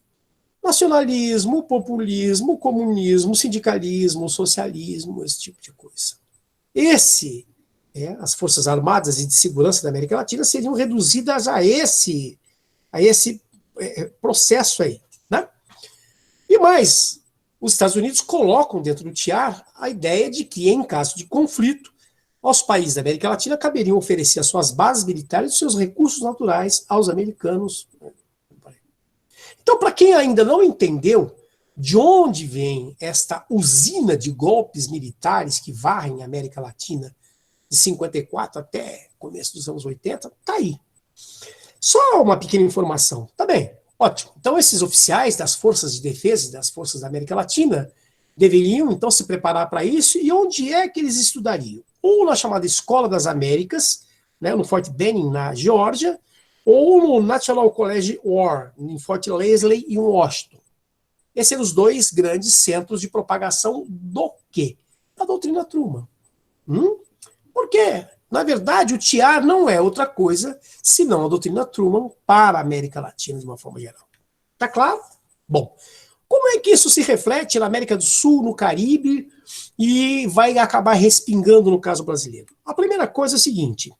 Nacionalismo, populismo, comunismo, sindicalismo, socialismo, esse tipo de coisa. As Forças Armadas e de Segurança da América Latina seriam reduzidas a esse processo aí. Né? E mais, os Estados Unidos colocam dentro do TIAR a ideia de que, em caso de conflito, aos países da América Latina caberiam oferecer as suas bases militares e os seus recursos naturais aos americanos. Então, para quem ainda não entendeu de onde vem esta usina de golpes militares que varrem a América Latina de 54 até começo dos anos 80, tá aí. Só uma pequena informação. Tá bem, ótimo. Então, esses oficiais das forças de defesa e das forças da América Latina deveriam, então, se preparar para isso. E onde é que eles estudariam? Ou na chamada Escola das Américas, né, no Fort Benning, na Geórgia, ou no National College War, em Fort Leslie, em Washington. Esses eram os dois grandes centros de propagação do quê? Da doutrina Truman. Por quê? Na verdade, o TIAR não é outra coisa senão a doutrina Truman para a América Latina, de uma forma geral. Tá claro? Bom, como é que isso se reflete na América do Sul, no Caribe, e vai acabar respingando no caso brasileiro? A primeira coisa é a seguinte.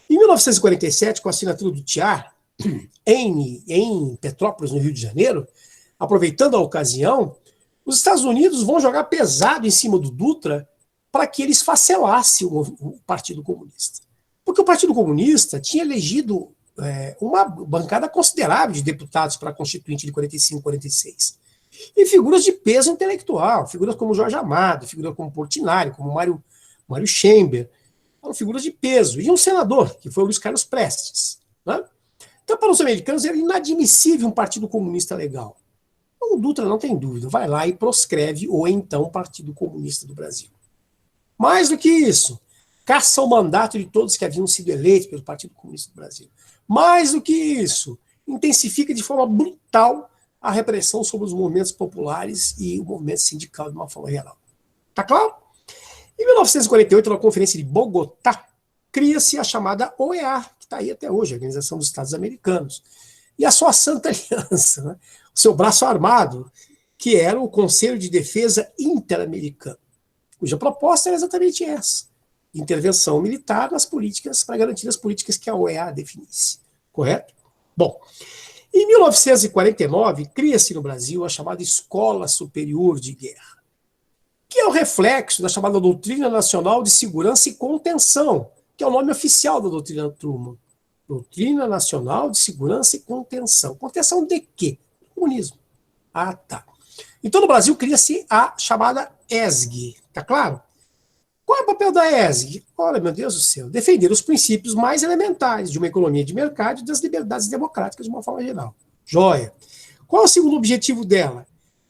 Em 1947, com a assinatura do TIAR, em Petrópolis, no Rio de Janeiro, aproveitando a ocasião, os Estados Unidos vão jogar pesado em cima do Dutra para que ele esfacelasse o Partido Comunista. Porque o Partido Comunista tinha elegido uma bancada considerável de deputados para a Constituinte de 45 e 46. E figuras de peso intelectual, figuras como Jorge Amado, figuras como Portinari, como Mário Chamber, eram figuras de peso. E um senador, que foi o Luiz Carlos Prestes. Né? Então, para os americanos, era inadmissível um partido comunista legal. O Dutra não tem dúvida, vai lá e proscreve o então Partido Comunista do Brasil. Mais do que isso, caça o mandato de todos que haviam sido eleitos pelo Partido Comunista do Brasil. Mais do que isso, intensifica de forma brutal a repressão sobre os movimentos populares e o movimento sindical de uma forma geral. Tá claro? Em 1948, na Conferência de Bogotá, cria-se a chamada OEA, que está aí até hoje, a Organização dos Estados Americanos, e a sua Santa Aliança, né? O seu braço armado, que era o Conselho de Defesa Interamericano, cuja proposta era exatamente essa: intervenção militar nas políticas, para garantir as políticas que a OEA definisse. Correto? Bom, em 1949, cria-se no Brasil a chamada Escola Superior de Guerra, que é o reflexo da chamada Doutrina Nacional de Segurança e Contenção, que é o nome oficial da doutrina Truman. Doutrina Nacional de Segurança e Contenção. Contenção de quê? Comunismo. Ah, tá. Então, no Brasil, cria-se a chamada ESG. Tá claro? Qual é o papel da ESG? Olha, meu Deus do céu, defender os princípios mais elementares de uma economia de mercado e das liberdades democráticas de uma forma geral. Joia. Qual é o segundo objetivo dela?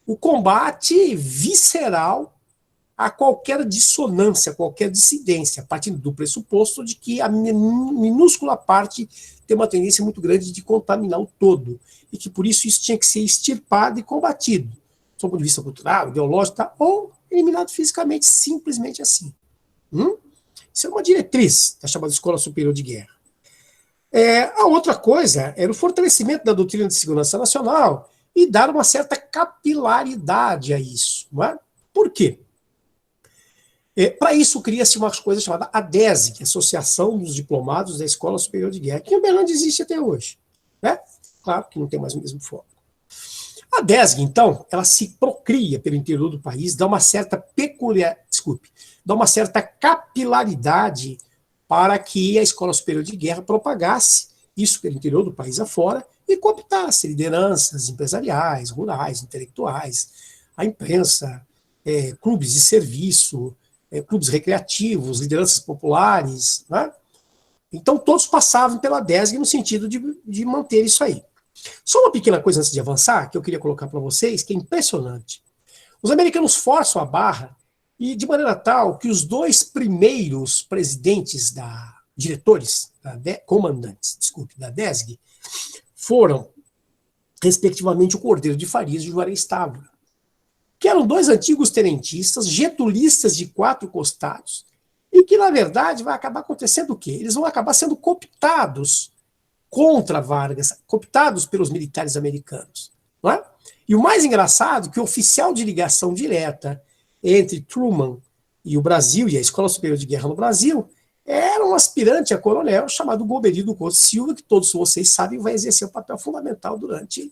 O combate visceral a qualquer dissonância, a qualquer dissidência, partindo do pressuposto de que a minúscula parte tem uma tendência muito grande de contaminar o todo, e que por isso tinha que ser extirpado e combatido, do ponto de vista cultural, ideológico, tá? Ou eliminado fisicamente, simplesmente assim. Isso é uma diretriz da chamada Escola Superior de Guerra. A outra coisa era o fortalecimento da doutrina de segurança nacional e dar uma certa capilaridade a isso. Não é? Por quê? Para isso, cria-se uma coisa chamada ADESG, que é a Associação dos Diplomados da Escola Superior de Guerra, que em Uberlândia existe até hoje. Né? Claro que não tem mais o mesmo foco. A ADESG, então, ela se procria pelo interior do país, dá uma certa dá uma certa capilaridade para que a Escola Superior de Guerra propagasse isso pelo interior do país afora e cooptasse lideranças empresariais, rurais, intelectuais, a imprensa, clubes de serviço, clubes recreativos, lideranças populares. Né? Então, todos passavam pela DESG no sentido de manter isso aí. Só uma pequena coisa antes de avançar, que eu queria colocar para vocês, que é impressionante. Os americanos forçam a barra e de maneira tal que os dois primeiros presidentes diretores, comandantes, desculpe, da DESG, foram, respectivamente, o Cordeiro de Farias e o Juarez Távora, que eram dois antigos tenentistas, getulistas de quatro costados, e que, na verdade, vai acabar acontecendo o quê? Eles vão acabar sendo cooptados contra Vargas, cooptados pelos militares americanos. Não é? E o mais engraçado é que o oficial de ligação direta entre Truman e o Brasil, e a Escola Superior de Guerra no Brasil, era um aspirante a coronel chamado Goberido Couto Silva, que todos vocês sabem vai exercer um papel fundamental durante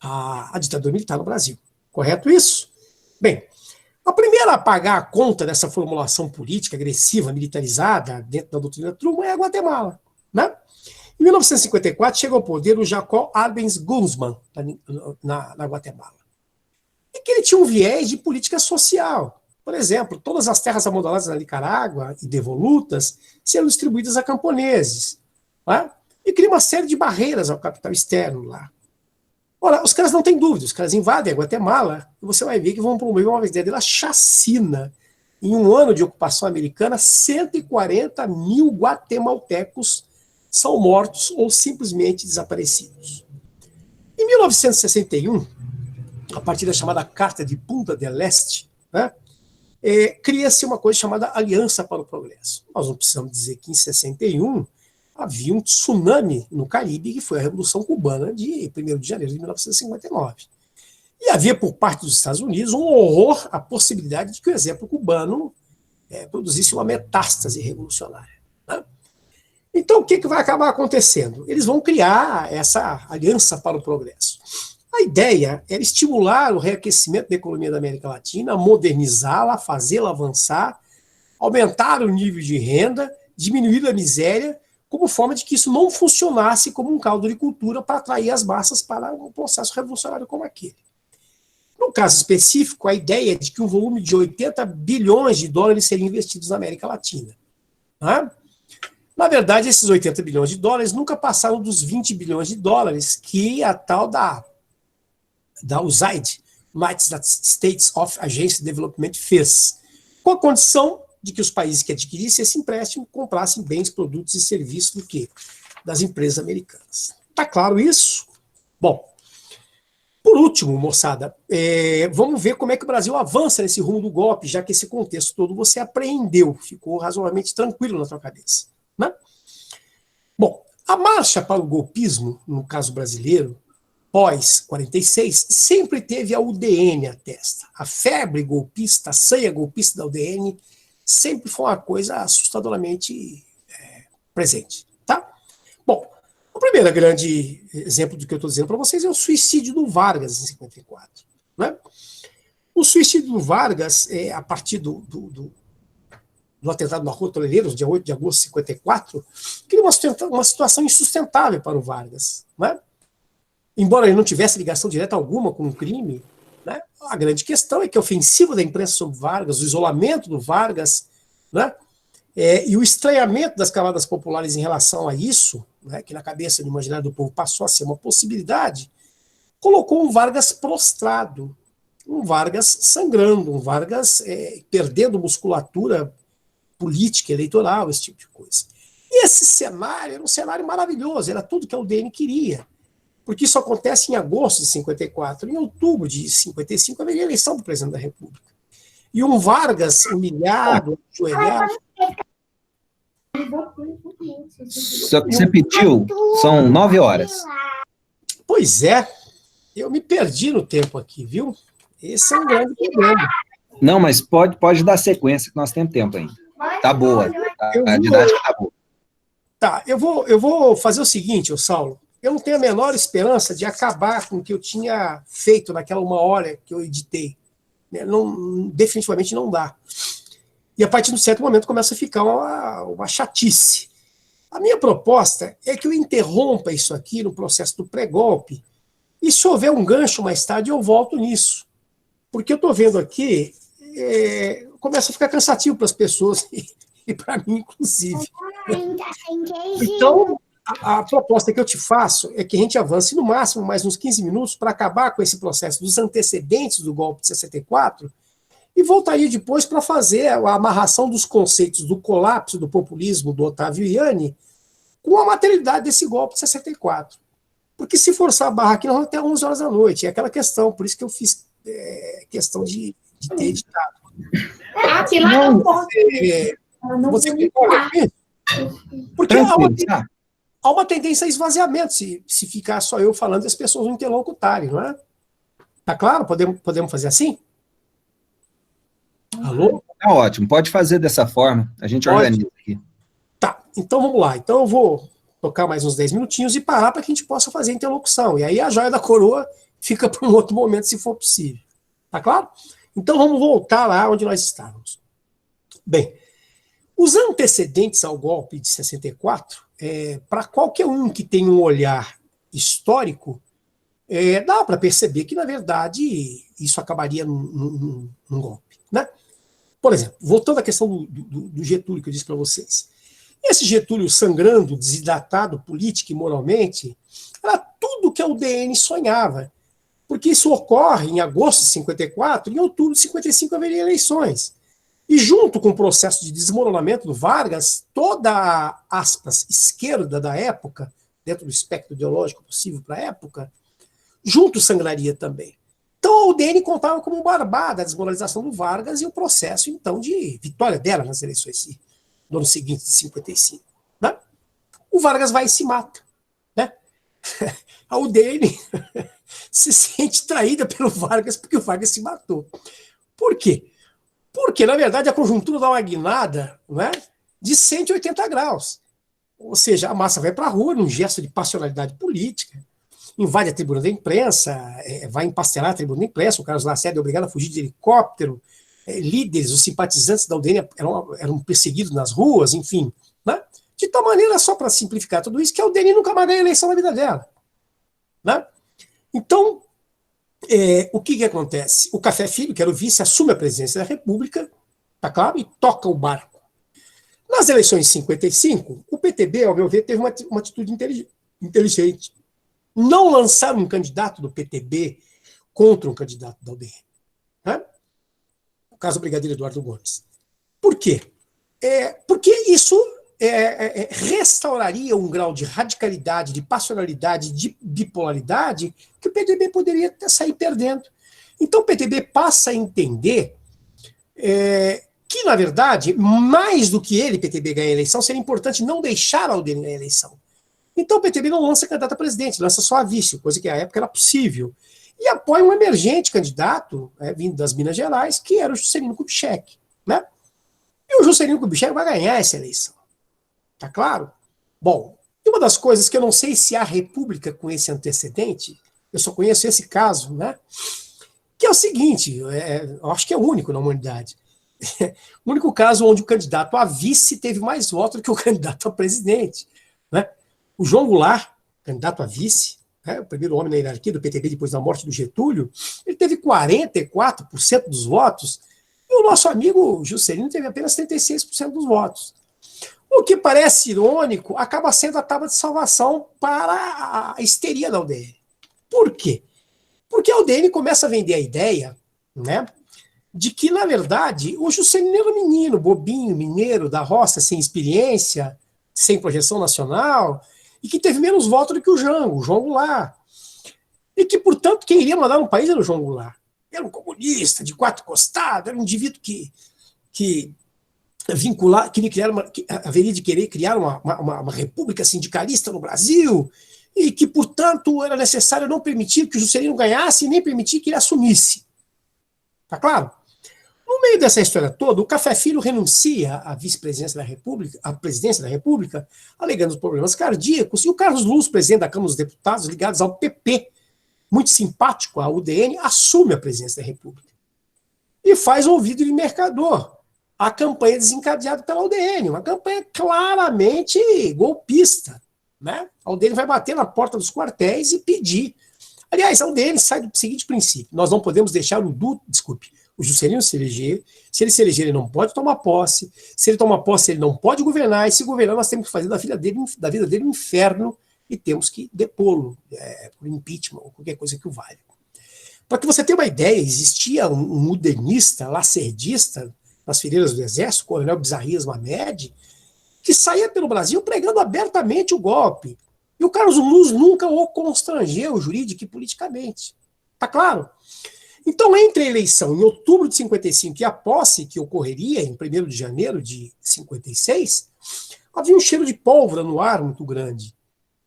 a ditadura militar no Brasil. Correto isso? Bem, a primeira a pagar a conta dessa formulação política agressiva, militarizada, dentro da doutrina Truman, é a Guatemala. Né? Em 1954, chega ao poder o Jacob Arbenz Guzman, na Guatemala. E que ele tinha um viés de política social. Por exemplo, todas as terras amodaladas na Nicarágua e devolutas serão distribuídas a camponeses. Né? E cria uma série de barreiras ao capital externo lá. Ora, os caras não têm dúvida, os caras invadem a Guatemala e você vai ver que vão promover uma verdadeira chacina. Em um ano de ocupação americana, 140 mil guatemaltecos são mortos ou simplesmente desaparecidos. Em 1961, a partir da chamada Carta de Punta del Este, né, cria-se uma coisa chamada Aliança para o Progresso. Nós não precisamos dizer que em 61 havia um tsunami no Caribe, que foi a Revolução Cubana de 1º de janeiro de 1959. E havia, por parte dos Estados Unidos, um horror à possibilidade de que o exemplo cubano produzisse uma metástase revolucionária. Né? Então, o que vai acabar acontecendo? Eles vão criar essa Aliança para o Progresso. A ideia era estimular o reaquecimento da economia da América Latina, modernizá-la, fazê-la avançar, aumentar o nível de renda, diminuir a miséria, como forma de que isso não funcionasse como um caldo de cultura para atrair as massas para um processo revolucionário como aquele. No caso específico, a ideia é de que um volume de 80 bilhões de dólares seriam investidos na América Latina. Né? Na verdade, esses 80 bilhões de dólares nunca passaram dos 20 bilhões de dólares que a tal da USAID, United States of Agency Development, fez, com a condição de que os países que adquirissem esse empréstimo comprassem bens, produtos e serviços do quê? Das empresas americanas. Está claro isso? Bom, por último, moçada, vamos ver como é que o Brasil avança nesse rumo do golpe, já que esse contexto todo você apreendeu, ficou razoavelmente tranquilo na sua cabeça. Né? Bom, a marcha para o golpismo, no caso brasileiro, pós-46, sempre teve a UDN à testa. A febre golpista, a sanha golpista da UDN, sempre foi uma coisa assustadoramente presente. Tá? Bom, o primeiro grande exemplo do que eu estou dizendo para vocês é o suicídio do Vargas, em 54. Né? O suicídio do Vargas, a partir do atentado na Rua Toleleiros, dia 8 de agosto de 54, cria uma situação insustentável para o Vargas. Né? Embora ele não tivesse ligação direta alguma com o crime, né, a grande questão é que a ofensiva da imprensa sobre Vargas, o isolamento do Vargas, né, e o estranhamento das camadas populares em relação a isso, né, que na cabeça do imaginário do povo passou a ser uma possibilidade, colocou um Vargas prostrado, um Vargas sangrando, um Vargas perdendo musculatura política, eleitoral, esse tipo de coisa. E esse cenário era um cenário maravilhoso, era tudo que a UDN queria. Porque isso acontece em agosto de 54. Em outubro de 55, haveria eleição do presidente da República. E um Vargas humilhado, ajoelhado. Só que você pediu, são 9 horas. Pois é, eu me perdi no tempo aqui, viu? Esse é um grande problema. Não, mas pode dar sequência, que nós temos tempo ainda. Tá boa, a didática tá boa. Tá, eu vou fazer o seguinte, Saulo. Eu não tenho a menor esperança de acabar com o que eu tinha feito naquela 1 hora que eu editei. Definitivamente não dá. E a partir de um certo momento começa a ficar uma chatice. A minha proposta é que eu interrompa isso aqui no processo do pré-golpe, e se houver um gancho mais tarde, eu volto nisso. Porque eu estou vendo aqui, começa a ficar cansativo para as pessoas, e para mim, inclusive. Então, a proposta que eu te faço é que a gente avance no máximo mais uns 15 minutos para acabar com esse processo dos antecedentes do golpe de 64 e voltaria depois para fazer a amarração dos conceitos do colapso do populismo do Otávio Ianni com a materialidade desse golpe de 64. Porque se forçar a barra aqui, nós vamos até 11 horas da noite. É aquela questão, por isso que eu fiz questão de ter editado. Aqui lá não pode. Você concorda com isso? Porque há uma tendência a esvaziamento, se ficar só eu falando e as pessoas não interlocutarem, não é? Tá claro? Podemos fazer assim? Alô? Tá ótimo, pode fazer dessa forma, a gente organiza aqui. Tá, então vamos lá. Então eu vou tocar mais uns 10 minutinhos e parar para que a gente possa fazer a interlocução. E aí a joia da coroa fica para um outro momento, se for possível. Tá claro? Então vamos voltar lá onde nós estávamos. Bem, os antecedentes ao golpe de 64, para qualquer um que tem um olhar histórico, dá para perceber que, na verdade, isso acabaria num golpe. Né? Por exemplo, voltando à questão do Getúlio que eu disse para vocês. Esse Getúlio sangrando, desidratado política e moralmente, era tudo que a UDN sonhava. Porque isso ocorre em agosto de 54, e em outubro de 55 haveria eleições. E junto com o processo de desmoronamento do Vargas, toda a, aspas, esquerda da época, dentro do espectro ideológico possível para a época, junto sangraria também. Então a UDN contava como barbada a desmoralização do Vargas e o processo, então, de vitória dela nas eleições do ano seguinte, de 55. Né? O Vargas vai e se mata. Né? A UDN se sente traída pelo Vargas porque o Vargas se matou. Por quê? Porque, na verdade, a conjuntura dá uma guinada, né, de 180 graus. Ou seja, a massa vai para a rua num gesto de passionalidade política, invade a tribuna da imprensa, vai empastelar a tribuna da imprensa, o Carlos Lacerda é obrigado a fugir de helicóptero, líderes, os simpatizantes da UDN eram perseguidos nas ruas, enfim. Né? De tal maneira, só para simplificar tudo isso, que a UDN nunca mais ganha eleição na vida dela. Né? Então, o que acontece? O Café Filho, que era o vice, assume a presidência da República, tá claro, e toca o barco. Nas eleições de 55, o PTB, ao meu ver, teve uma atitude inteligente. Não lançar um candidato do PTB contra um candidato da UDN. Né? No caso, o brigadeiro Eduardo Gomes. Por quê? Porque isso restauraria um grau de radicalidade, de passionalidade, de bipolaridade que o PTB poderia sair perdendo. Então o PTB passa a entender que, na verdade, mais do que ele, PTB, ganhar a eleição, seria importante não deixar a UDN ganhar a eleição. Então o PTB não lança candidato a presidente, lança só a vice, coisa que à época era possível. E apoia um emergente candidato, vindo das Minas Gerais, que era o Juscelino Kubitschek. Né? E o Juscelino Kubitschek vai ganhar essa eleição. Tá claro? Bom, e uma das coisas que eu não sei se há república com esse antecedente, eu só conheço esse caso, né? Que é o seguinte, eu acho que é o único na humanidade. O único caso onde o candidato a vice teve mais votos do que o candidato a presidente. Né? O João Goulart, candidato a vice, o primeiro homem na hierarquia do PTB depois da morte do Getúlio, ele teve 44% dos votos, e o nosso amigo Juscelino teve apenas 36% dos votos. O que parece irônico acaba sendo a tábua de salvação para a histeria da UDN. Por quê? Porque a UDN começa a vender a ideia, né, de que, na verdade, o Juscelino era um menino, bobinho, mineiro, da roça, sem experiência, sem projeção nacional, e que teve menos votos do que o João Goulart. E que, portanto, quem iria mandar no país era o João Goulart. Era um comunista, de quatro costados, era um indivíduo que haveria de querer criar uma república sindicalista no Brasil, e que, portanto, era necessário não permitir que o Juscelino ganhasse e nem permitir que ele assumisse. Tá claro? No meio dessa história toda, o Café Filho renuncia à vice-presidência da República, à presidência da República, alegando os problemas cardíacos, e o Carlos Luz, presidente da Câmara dos Deputados, ligados ao PP, muito simpático à UDN, assume a presidência da República. E faz ouvido de mercador a campanha desencadeada pela UDN, uma campanha claramente golpista. Né? A UDN vai bater na porta dos quartéis e pedir. Aliás, a UDN sai do seguinte princípio: nós não podemos deixar o o Juscelino se eleger. Se ele se eleger, ele não pode tomar posse. Se ele tomar posse, ele não pode governar. E se governar, nós temos que fazer da vida dele um inferno e temos que depô-lo por impeachment ou qualquer coisa que o valha. Para que você tenha uma ideia, existia um modernista, lacerdista, nas fileiras do Exército, o coronel Bizarrias Mamed, que saía pelo Brasil pregando abertamente o golpe. E o Carlos Luz nunca o constrangeu jurídica e politicamente. Tá claro? Então, entre a eleição em outubro de 55 e a posse que ocorreria em 1º de janeiro de 56, havia um cheiro de pólvora no ar muito grande,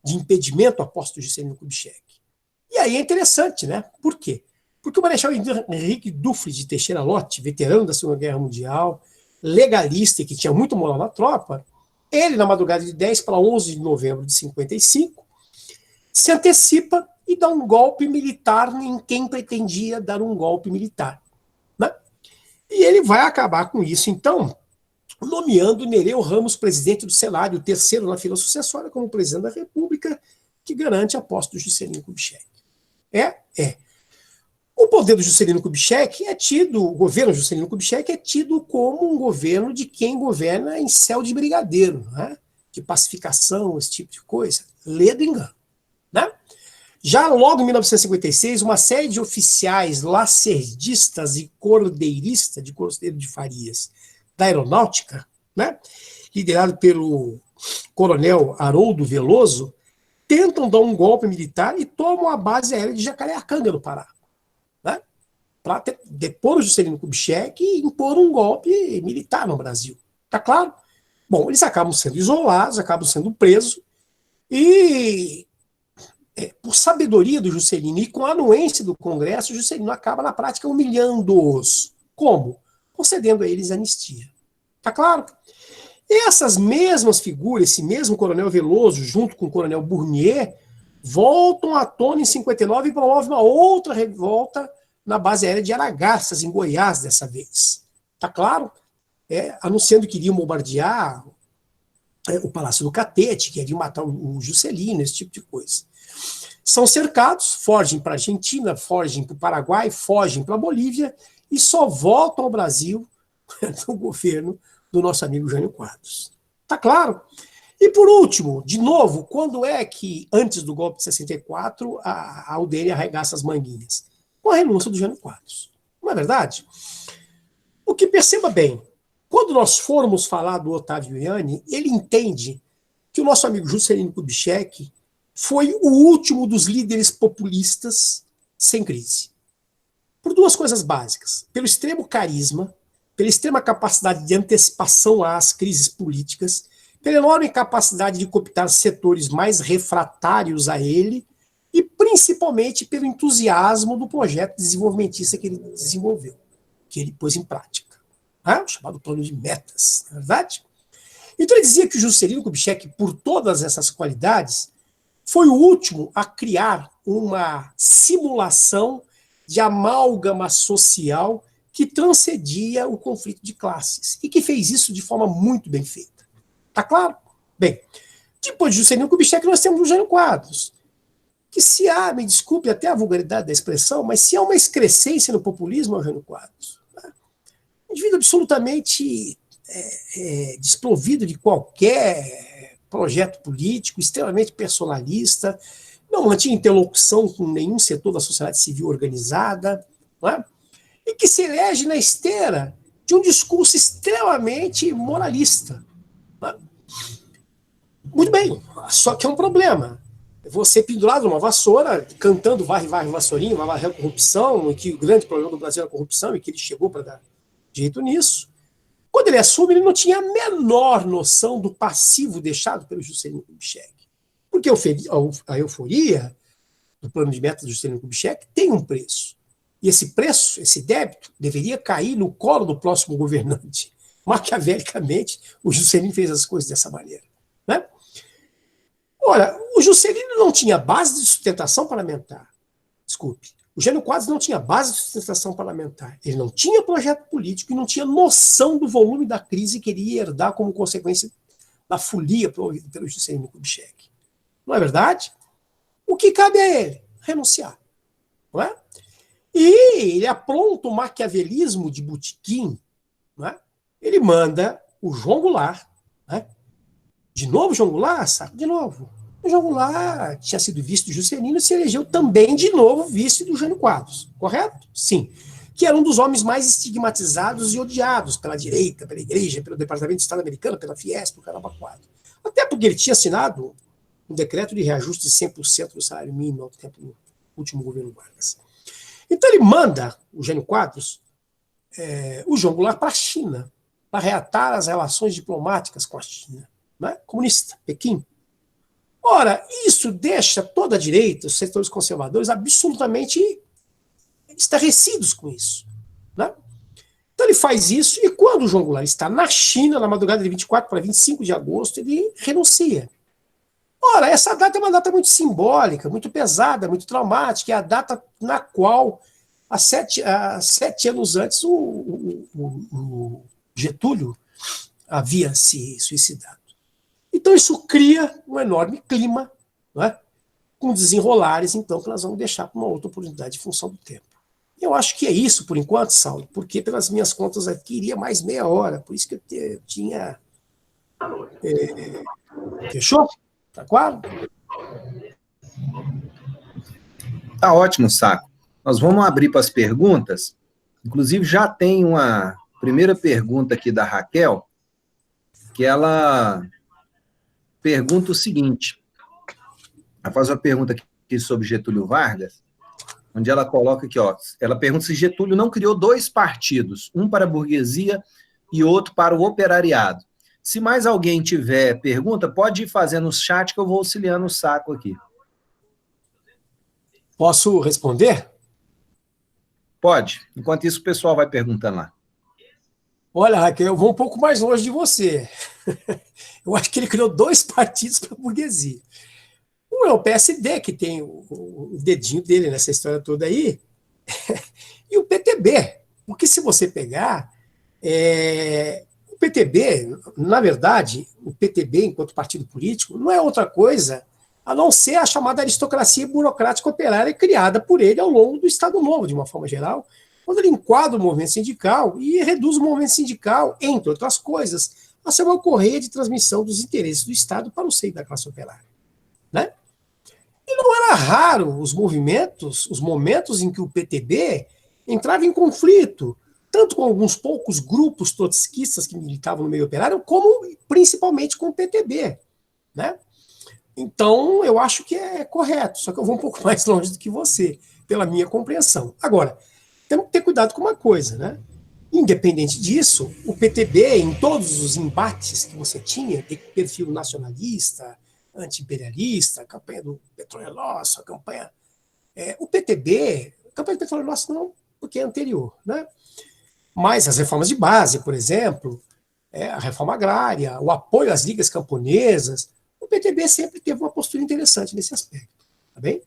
de impedimento à posse do Juscelino Kubitschek. E aí é interessante, né? Por quê? Porque o Marechal Henrique Dufles de Teixeira Lott, veterano da Segunda Guerra Mundial, legalista e que tinha muito moral na tropa, ele, na madrugada de 10 para 11 de novembro de 55, se antecipa e dá um golpe militar em quem pretendia dar um golpe militar. Né? E ele vai acabar com isso, então, nomeando Nereu Ramos presidente do Senado, o terceiro na fila sucessória, como presidente da República, que garante a posse do Juscelino Kubitschek. O poder do Juscelino Kubitschek o governo do Juscelino Kubitschek é tido como um governo de quem governa em céu de brigadeiro, né? De pacificação, esse tipo de coisa. Lê do engano. Né? Já logo em 1956, uma série de oficiais lacerdistas e cordeiristas, de Cordeiro de Farias, da Aeronáutica, né? Liderado pelo coronel Haroldo Veloso, tentam dar um golpe militar e tomam a base aérea de Jacareacanga, no Pará. Para depor o Juscelino Kubitschek e impor um golpe militar no Brasil. Tá claro? Bom, eles acabam sendo isolados, acabam sendo presos, e por sabedoria do Juscelino e com a anuência do Congresso, o Juscelino acaba, na prática, humilhando-os. Como? Concedendo a eles anistia. Tá claro? E essas mesmas figuras, esse mesmo coronel Veloso, junto com o coronel Bournier, voltam à tona em 59 e promovem uma outra revolta na base aérea de Aragarças, em Goiás, dessa vez. Tá claro? Anunciando que iriam bombardear o Palácio do Catete, que iriam matar o Juscelino, esse tipo de coisa. São cercados, fogem para a Argentina, fogem para o Paraguai, fogem para a Bolívia e só voltam ao Brasil no governo do nosso amigo Jânio Quadros. Tá claro? E por último, de novo, quando é que, antes do golpe de 64, a UDN arregaça as manguinhas? Com a renúncia do Jânio Quadros. Não é verdade? O que, perceba bem, quando nós formos falar do Otávio Ianni, ele entende que o nosso amigo Juscelino Kubitschek foi o último dos líderes populistas sem crise. Por duas coisas básicas. Pelo extremo carisma, pela extrema capacidade de antecipação às crises políticas, pela enorme capacidade de cooptar setores mais refratários a ele, e principalmente pelo entusiasmo do projeto desenvolvimentista que ele desenvolveu, que ele pôs em prática, o chamado plano de metas, não é verdade? Então ele dizia que o Juscelino Kubitschek, por todas essas qualidades, foi o último a criar uma simulação de amálgama social que transcendia o conflito de classes, e que fez isso de forma muito bem feita. Tá claro? Bem, depois de Juscelino Kubitschek nós temos o Jânio Quadros, que se há, me desculpe até a vulgaridade da expressão, mas se há uma excrescência no populismo, é o Jânio Quadros. Né? Um indivíduo absolutamente desprovido de qualquer projeto político, extremamente personalista, não mantinha interlocução com nenhum setor da sociedade civil organizada, não é? E que se elege na esteira de um discurso extremamente moralista. Não é? Muito bem, só que é um problema. Você pendurado numa vassoura, cantando varre, varre, vassourinha, vai varrer a corrupção, e que o grande problema do Brasil é a corrupção, e que ele chegou para dar jeito nisso. Quando ele assume, ele não tinha a menor noção do passivo deixado pelo Juscelino Kubitschek. Porque a euforia do plano de metas do Juscelino Kubitschek tem um preço. E esse preço, esse débito, deveria cair no colo do próximo governante. Maquiavelicamente, o Juscelino fez as coisas dessa maneira. Né? Ora, o Juscelino não tinha base de sustentação parlamentar. Desculpe. O Jânio Quadros não tinha base de sustentação parlamentar. Ele não tinha projeto político e não tinha noção do volume da crise que ele ia herdar como consequência da folia promovida pelo Juscelino Kubitschek. Não é verdade? O que cabe a ele? Renunciar. Não é? E ele apronta o maquiavelismo de botequim, né? Ele manda o João Goulart, né? De novo João Goulart, sabe? De novo. O João Goulart tinha sido vice do Juscelino e se elegeu também de novo vice do Jânio Quadros, correto? Sim. Que era um dos homens mais estigmatizados e odiados pela direita, pela igreja, pelo Departamento de Estado americano, pela Fiesp, pelo Caramba 4. Até porque ele tinha assinado um decreto de reajuste de 100% do salário mínimo ao tempo do último governo Vargas. Então ele manda o Jânio Quadros, o João Goulart, para a China, para reatar as relações diplomáticas com a China, né? Comunista, Pequim. Ora, isso deixa toda a direita, os setores conservadores, absolutamente estarrecidos com isso, né? Então ele faz isso, e quando o João Goulart está na China, na madrugada de 24 para 25 de agosto, ele renuncia. Ora, essa data é uma data muito simbólica, muito pesada, muito traumática, é a data na qual, há 7 anos antes, o Getúlio havia se suicidado. Então isso cria um enorme clima, não é? Com desenrolares, então, que nós vamos deixar para uma outra oportunidade em função do tempo. Eu acho que é isso por enquanto, Saulo, porque pelas minhas contas aqui iria mais meia hora, por isso que eu tinha... Fechou? Tá claro? Tá ótimo, Saco. Nós vamos abrir para as perguntas. Inclusive, já tem uma primeira pergunta aqui da Raquel, que ela pergunta o seguinte. Ela faz uma pergunta aqui sobre Getúlio Vargas, onde ela coloca aqui, ó, ela pergunta se Getúlio não criou 2 partidos, um para a burguesia e outro para o operariado. Se mais alguém tiver pergunta, pode ir fazendo no chat que eu vou auxiliando o Saco aqui. Posso responder? Pode. Enquanto isso, o pessoal vai perguntando lá. Olha, Raquel, eu vou um pouco mais longe de você. Eu acho que ele criou 2 partidos para a burguesia. Um é o PSD, que tem o dedinho dele nessa história toda aí, e o PTB. Porque se você pegar, o PTB, na verdade, o PTB, enquanto partido político, não é outra coisa a não ser a chamada aristocracia burocrática operária criada por ele ao longo do Estado Novo, de uma forma geral, quando ele enquadra o movimento sindical e reduz o movimento sindical, entre outras coisas, a ser uma correia de transmissão dos interesses do Estado para o seio da classe operária, né? E não era raro os momentos em que o PTB entrava em conflito, tanto com alguns poucos grupos trotskistas que militavam no meio operário, como principalmente com o PTB, né? Então, eu acho que é correto, só que eu vou um pouco mais longe do que você, pela minha compreensão. Agora, temos que ter cuidado com uma coisa, né? Independente disso, o PTB, em todos os embates que você tinha, de perfil nacionalista, anti-imperialista, a campanha do Petróleo Nosso, a campanha... o PTB, a campanha do Petróleo Nosso não, porque é anterior, né? Mas as reformas de base, por exemplo, a reforma agrária, o apoio às ligas camponesas, o PTB sempre teve uma postura interessante nesse aspecto, tá bem?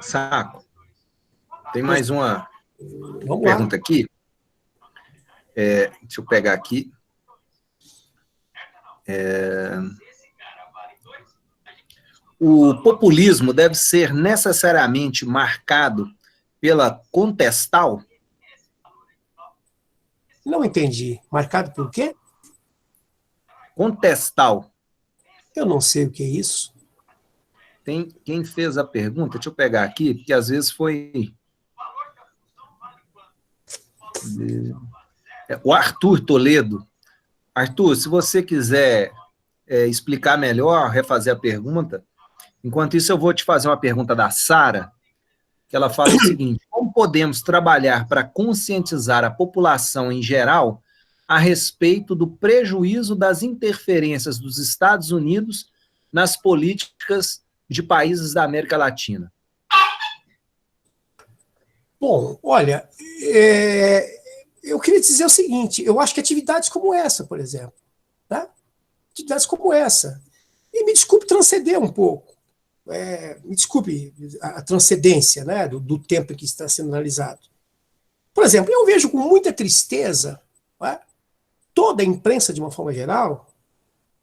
Saco. Tem mais uma Vamos pergunta lá. aqui. Deixa eu pegar aqui. O populismo deve ser necessariamente marcado pela contestal? Não entendi. Marcado por quê? Contestal. Eu não sei o que é isso. Tem quem fez a pergunta, deixa eu pegar aqui, porque às vezes foi... O Arthur Toledo. Arthur, se você quiser explicar melhor, refazer a pergunta, enquanto isso eu vou te fazer uma pergunta da Sara, que ela fala o seguinte: como podemos trabalhar para conscientizar a população em geral a respeito do prejuízo das interferências dos Estados Unidos nas políticas de países da América Latina? Bom, olha, eu queria dizer o seguinte, eu acho que atividades como essa, por exemplo, tá? Atividades como essa, e me desculpe transcender um pouco, me desculpe a transcendência, né, do tempo em que está sendo analisado. Por exemplo, eu vejo com muita tristeza, né, toda a imprensa de uma forma geral,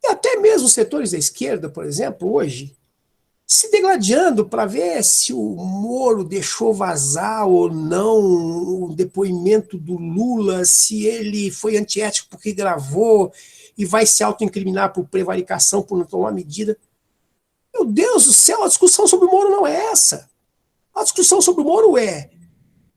e até mesmo os setores da esquerda, por exemplo, hoje, se degladiando para ver se o Moro deixou vazar ou não o depoimento do Lula, se ele foi antiético porque gravou e vai se autoincriminar por prevaricação, por não tomar medida. Meu Deus do céu, a discussão sobre o Moro não é essa. A discussão sobre o Moro é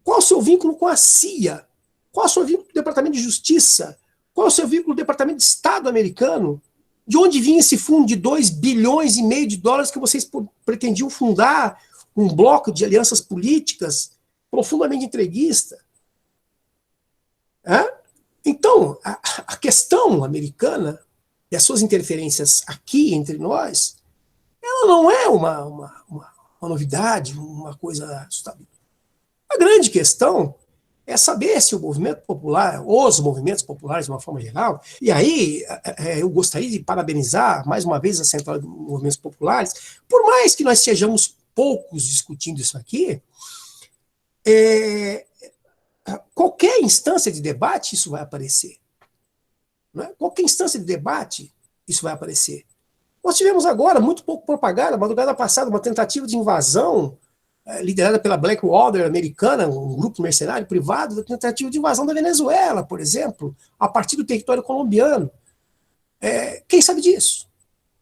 qual o seu vínculo com a CIA, qual o seu vínculo com o Departamento de Justiça, qual o seu vínculo com o Departamento de Estado americano, de onde vinha esse fundo de 2,5 bilhões de dólares que vocês pretendiam fundar um bloco de alianças políticas profundamente entreguista. Então, a questão americana e as suas interferências aqui entre nós, ela não é uma novidade, uma coisa assustadora. A grande questão é saber se o movimento popular, os movimentos populares de uma forma geral, e aí eu gostaria de parabenizar mais uma vez a Central de Movimentos Populares, por mais que nós sejamos poucos discutindo isso aqui, qualquer instância de debate isso vai aparecer. Não é? Qualquer instância de debate isso vai aparecer. Nós tivemos agora, muito pouco propaganda, madrugada passada, uma tentativa de invasão liderada pela Blackwater americana, um grupo mercenário privado, da tentativa de invasão da Venezuela, por exemplo, a partir do território colombiano. Quem sabe disso?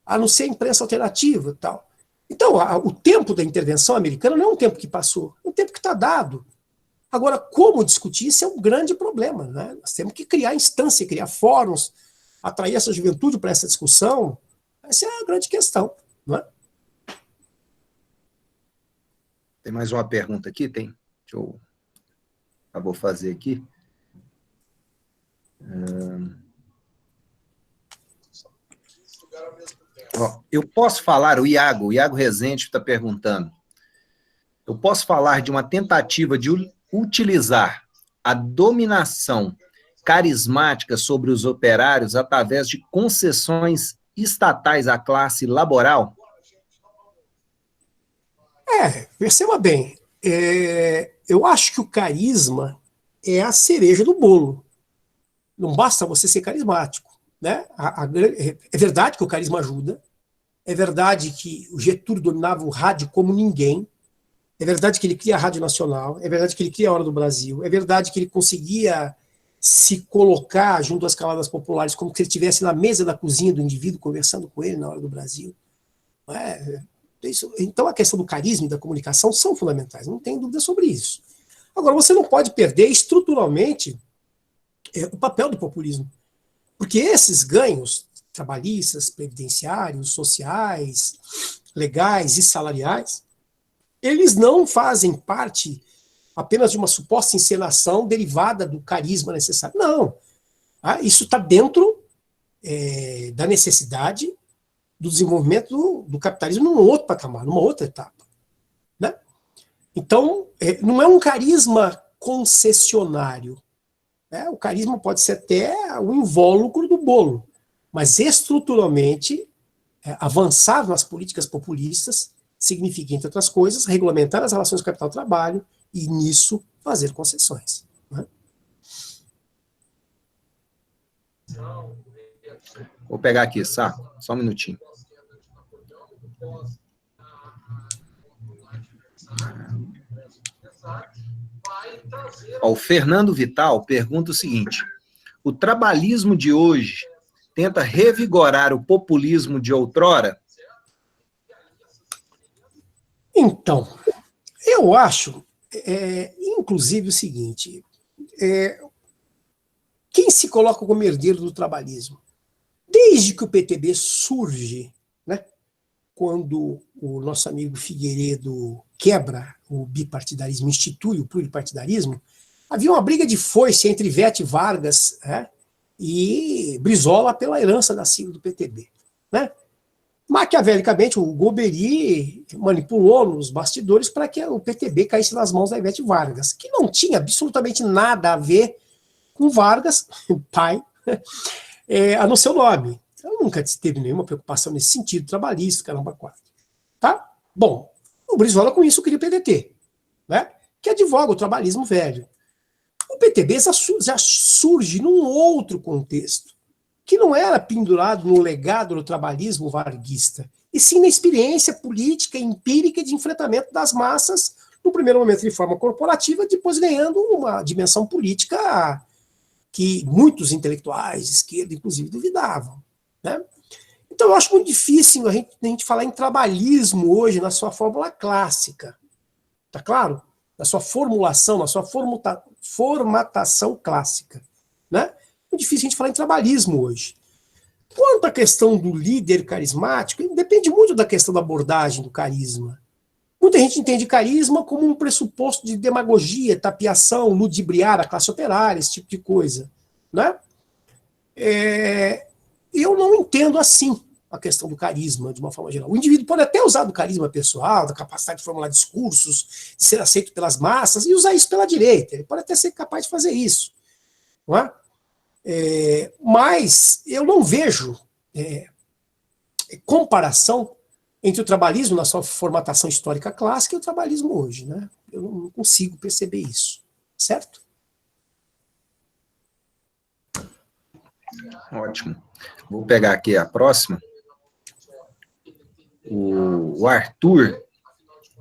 A não ser a imprensa alternativa e tal. Então, o tempo da intervenção americana não é um tempo que passou, é um tempo que está dado. Agora, como discutir isso é um grande problema, né? Nós temos que criar instância, criar fóruns, atrair essa juventude para essa discussão. Essa é a grande questão, não é? Tem mais uma pergunta aqui? Tem? Vou fazer aqui. Eu posso falar, o Iago Rezende está perguntando, eu posso falar de uma tentativa de utilizar a dominação carismática sobre os operários através de concessões estatais à classe laboral? Perceba bem, eu acho que o carisma é a cereja do bolo. Não basta você ser carismático, né? É verdade que o carisma ajuda, é verdade que o Getúlio dominava o rádio como ninguém, é verdade que ele cria a Rádio Nacional, é verdade que ele cria a Hora do Brasil, é verdade que ele conseguia se colocar junto às camadas populares como se ele estivesse na mesa da cozinha do indivíduo conversando com ele na Hora do Brasil. Então a questão do carisma e da comunicação são fundamentais, não tem dúvida sobre isso. Agora, você não pode perder estruturalmente o papel do populismo, porque esses ganhos trabalhistas, previdenciários, sociais, legais e salariais, eles não fazem parte apenas de uma suposta encenação derivada do carisma necessário. Não. Isso está dentro da necessidade do desenvolvimento do capitalismo num outro patamar, numa outra etapa. Né? Então, não é um carisma concessionário. O carisma pode ser até o invólucro do bolo, mas estruturalmente, avançar nas políticas populistas significa, entre outras coisas, regulamentar as relações capital-trabalho e, nisso, fazer concessões. Né? Vou pegar aqui, Saco, só um minutinho. O Fernando Vital pergunta o seguinte: o trabalhismo de hoje tenta revigorar o populismo de outrora? Então, eu acho, inclusive, o seguinte, quem se coloca como herdeiro do trabalhismo? Desde que o PTB surge, né, quando o nosso amigo Figueiredo quebra o bipartidarismo, institui o pluripartidarismo, havia uma briga de foice entre Ivete Vargas e Brizola pela herança da sigla do PTB. Né? Maquiavelicamente, o Golbery manipulou nos bastidores para que o PTB caísse nas mãos da Ivete Vargas, que não tinha absolutamente nada a ver com Vargas, o pai, a não ser o nome. Ela nunca teve nenhuma preocupação nesse sentido, trabalhista, caramba, quatro. Tá? Bom, o Brizola com isso queria o PDT, né? Que advoga o trabalhismo velho. O PTB já surge num outro contexto, que não era pendurado no legado do trabalhismo varguista, e sim na experiência política empírica de enfrentamento das massas, no primeiro momento de forma corporativa, depois ganhando uma dimensão política que muitos intelectuais de esquerda, inclusive, duvidavam, né? Então, eu acho muito difícil a gente falar em trabalhismo hoje na sua fórmula clássica, tá claro? Na sua formulação, na sua formatação clássica, né? É muito difícil a gente falar em trabalhismo hoje. Quanto à questão do líder carismático, depende muito da questão da abordagem do carisma. Muita gente entende carisma como um pressuposto de demagogia, tapiação, ludibriar a classe operária, esse tipo de coisa, né? Eu não entendo assim a questão do carisma, de uma forma geral. O indivíduo pode até usar do carisma pessoal, da capacidade de formular discursos, de ser aceito pelas massas, e usar isso pela direita. Ele pode até ser capaz de fazer isso, não é? Mas eu não vejo comparação entre o trabalhismo na sua formatação histórica clássica e o trabalhismo hoje, né? Eu não consigo perceber isso, certo? Ótimo. Vou pegar aqui a próxima. O Arthur,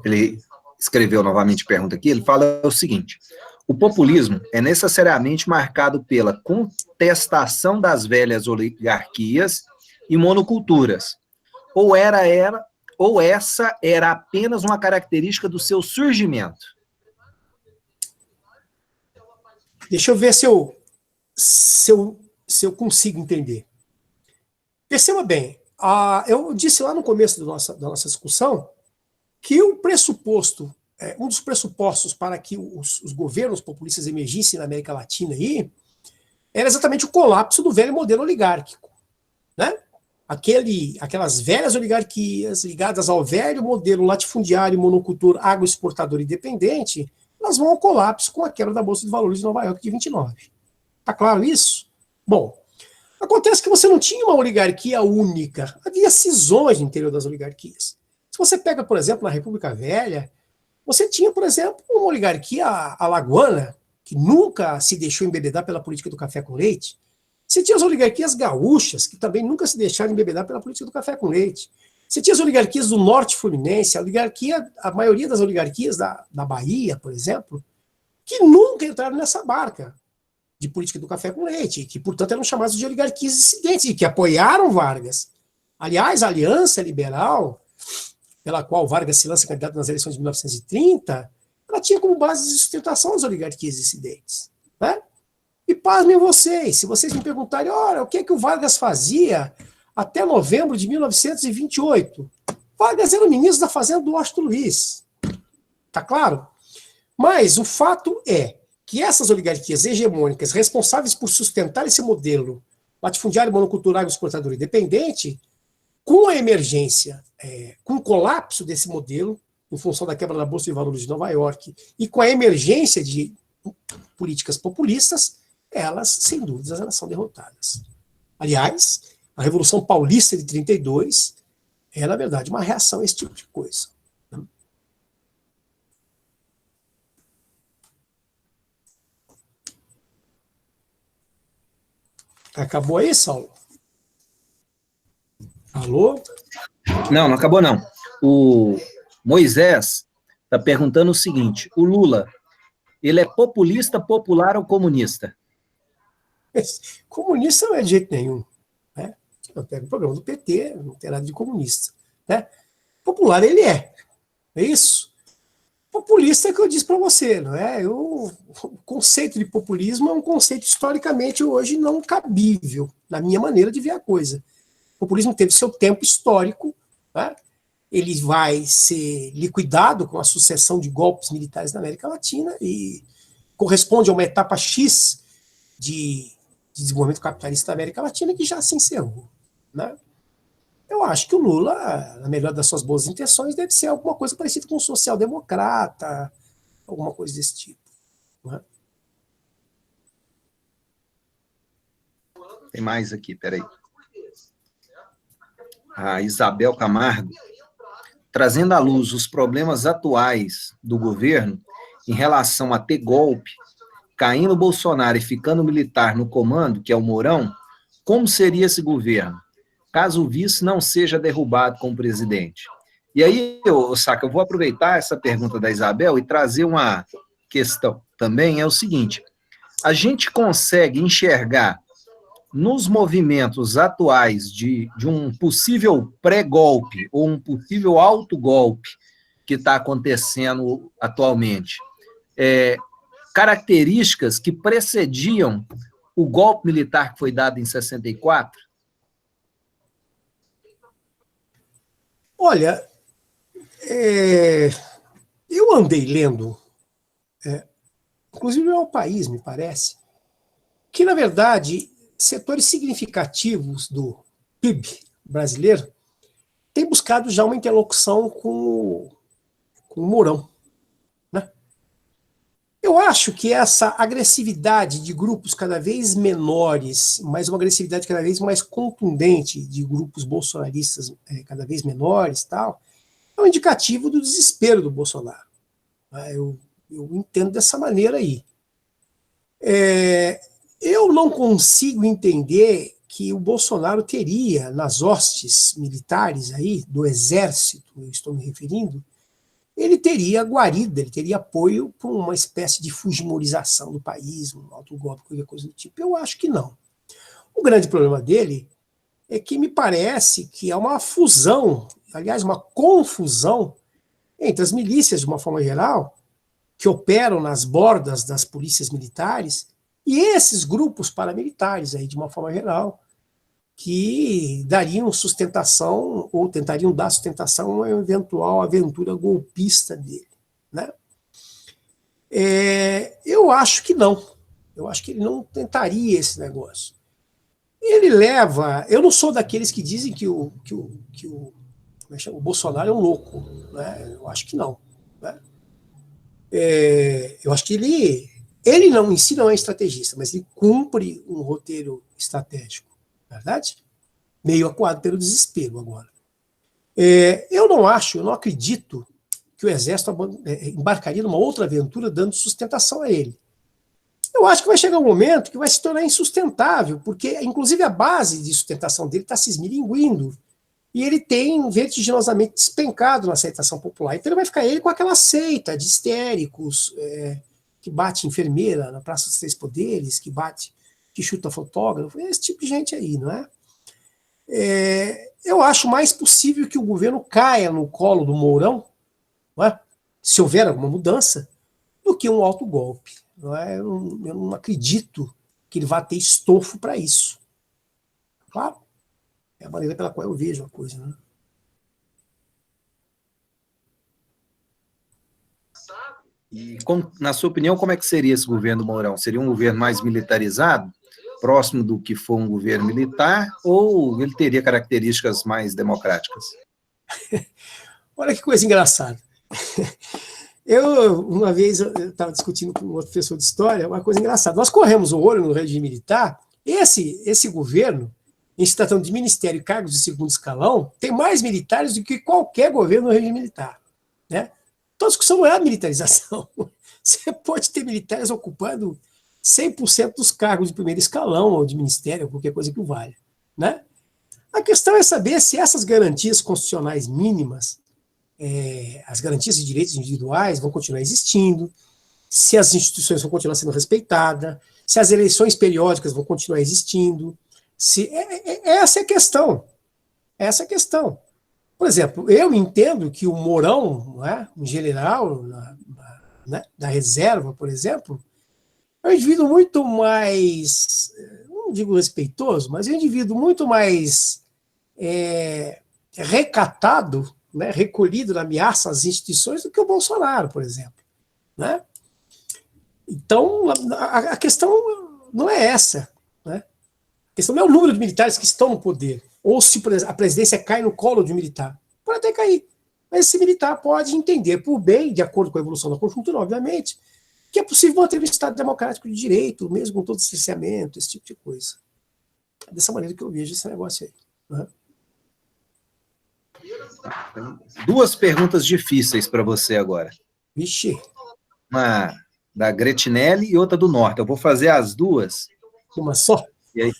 ele escreveu novamente pergunta aqui, ele fala o seguinte: o populismo é necessariamente marcado pela contestação das velhas oligarquias e monoculturas, ou essa era apenas uma característica do seu surgimento? Deixa eu ver se eu consigo entender. Perceba bem, eu disse lá no começo da nossa discussão que o pressuposto, um dos pressupostos para que os governos populistas emergissem na América Latina aí, era exatamente o colapso do velho modelo oligárquico, né? Aquelas velhas oligarquias ligadas ao velho modelo latifundiário, monocultor, agroexportador e dependente, elas vão ao colapso com a quebra da Bolsa de Valores de Nova York de 29. Tá claro isso? Bom, acontece que você não tinha uma oligarquia única, havia cisões no interior das oligarquias. Se você pega, por exemplo, na República Velha, você tinha, por exemplo, uma oligarquia alagoana, que nunca se deixou embebedar pela política do café com leite. Você tinha as oligarquias gaúchas, que também nunca se deixaram embebedar pela política do café com leite. Você tinha as oligarquias do norte fluminense, a maioria das oligarquias da Bahia, por exemplo, que nunca entraram nessa barca de política do café com leite, que, portanto, eram chamadas de oligarquias dissidentes, e que apoiaram Vargas. Aliás, a Aliança Liberal, pela qual Vargas se lança candidato nas eleições de 1930, ela tinha como base de sustentação as oligarquias dissidentes, né? E pasmem vocês, se vocês me perguntarem, olha, o que é que o Vargas fazia até novembro de 1928? Vargas era o ministro da Fazenda do Washington Luiz. Tá claro? Mas o fato é que essas oligarquias hegemônicas, responsáveis por sustentar esse modelo latifundiário, monocultural, agroexportador e dependente, com a emergência, com o colapso desse modelo, em função da quebra da Bolsa de Valores de Nova York, e com a emergência de políticas populistas, elas, sem dúvidas, elas são derrotadas. Aliás, a Revolução Paulista de 32 é, na verdade, uma reação a esse tipo de coisa. Acabou aí, Saulo? Alô? Não acabou não. O Moisés está perguntando o seguinte: o Lula, ele é populista, popular ou comunista? Comunista não é de jeito nenhum, né? Eu pego o programa do PT, não tem nada de comunista, né? Popular ele é isso. Populista é o que eu disse para você, não é? O conceito de populismo é um conceito historicamente hoje não cabível, na minha maneira de ver a coisa. O populismo teve seu tempo histórico, né? Ele vai ser liquidado com a sucessão de golpes militares na América Latina e corresponde a uma etapa X de desenvolvimento capitalista da América Latina que já se encerrou, né? Eu acho que o Lula, na melhor das suas boas intenções, deve ser alguma coisa parecida com um social-democrata, alguma coisa desse tipo, né? Tem mais aqui, peraí. A Isabel Camargo, trazendo à luz os problemas atuais do governo em relação a ter golpe, caindo o Bolsonaro e ficando militar no comando, que é o Mourão, como seria esse governo? caso o vice não seja derrubado como presidente. E aí, Saca, eu vou aproveitar essa pergunta da Isabel e trazer uma questão também, é o seguinte, a gente consegue enxergar nos movimentos atuais de um possível pré-golpe ou um possível autogolpe que está acontecendo atualmente, características que precediam o golpe militar que foi dado em 64? Olha, eu andei lendo, inclusive é o País, me parece, que, na verdade, setores significativos do PIB brasileiro têm buscado já uma interlocução com o Mourão. Né? Eu acho que essa agressividade de grupos cada vez menores, mas uma agressividade cada vez mais contundente de grupos bolsonaristas cada vez menores, tal, é um indicativo do desespero do Bolsonaro. Eu entendo dessa maneira aí. Eu não consigo entender que o Bolsonaro teria, nas hostes militares aí, do exército, eu estou me referindo, ele teria guarida, ele teria apoio para uma espécie de fujimorização do país, um autogolpe, qualquer coisa do tipo. Eu acho que não. O grande problema dele é que me parece que é uma fusão, aliás, uma confusão entre as milícias, de uma forma geral, que operam nas bordas das polícias militares, e esses grupos paramilitares, aí, de uma forma geral, que dariam sustentação, ou tentariam dar sustentação a uma eventual aventura golpista dele. Né? Eu acho que não. Eu acho que ele não tentaria esse negócio. Ele leva... Eu não sou daqueles que dizem que o Bolsonaro é um louco. Né? Eu acho que não. Né? Eu acho que ele não, em si não é estrategista, mas ele cumpre um roteiro estratégico. Verdade? Meio acuado pelo desespero agora. Eu não acredito que o Exército embarcaria numa outra aventura dando sustentação a ele. Eu acho que vai chegar um momento que vai se tornar insustentável, porque, inclusive, a base de sustentação dele está se esmilinguindo, e ele tem vertiginosamente despencado na aceitação popular. Então ele vai ficar com aquela seita de histéricos, que bate enfermeira na Praça dos Três Poderes, que chuta fotógrafo, esse tipo de gente aí, não é? Eu acho mais possível que o governo caia no colo do Mourão, não é? Se houver alguma mudança, do que um autogolpe. Não é? Eu não acredito que ele vá ter estofo para isso. Claro, é a maneira pela qual eu vejo a coisa. Né? E, na sua opinião, como é que seria esse governo do Mourão? Seria um governo mais militarizado, próximo do que for um governo militar, ou ele teria características mais democráticas? Olha que coisa engraçada. Uma vez, eu estava discutindo com um outro professor de história, uma coisa engraçada. Nós corremos o olho no regime militar, esse governo, em se tratando de ministério e cargos de segundo escalão, tem mais militares do que qualquer governo no regime militar. Né? Então a discussão não é a militarização. Você pode ter militares ocupando 100% dos cargos de primeiro escalão, ou de ministério, ou qualquer coisa que o valha. Né? A questão é saber se essas garantias constitucionais mínimas, as garantias de direitos individuais vão continuar existindo, se as instituições vão continuar sendo respeitadas, se as eleições periódicas vão continuar existindo. Essa é a questão. Essa é a questão. Por exemplo, eu entendo que o Mourão, não é? Um general da reserva, por exemplo, é um indivíduo muito mais, não digo respeitoso, mas é um indivíduo muito mais recatado, né, recolhido na ameaça às instituições do que o Bolsonaro, por exemplo. Né? Então, a questão não é essa. Né? A questão não é o número de militares que estão no poder, ou se a presidência cai no colo de um militar. Pode até cair. Mas esse militar pode entender por bem, de acordo com a evolução da conjuntura, obviamente, que é possível manter um Estado democrático de direito, mesmo com todo esse cerceamento, esse tipo de coisa. É dessa maneira que eu vejo esse negócio aí. Né? Duas perguntas difíceis para você agora. Vixe. Uma da Gretinelli e outra do Norte. Eu vou fazer as duas. Uma só? E aí,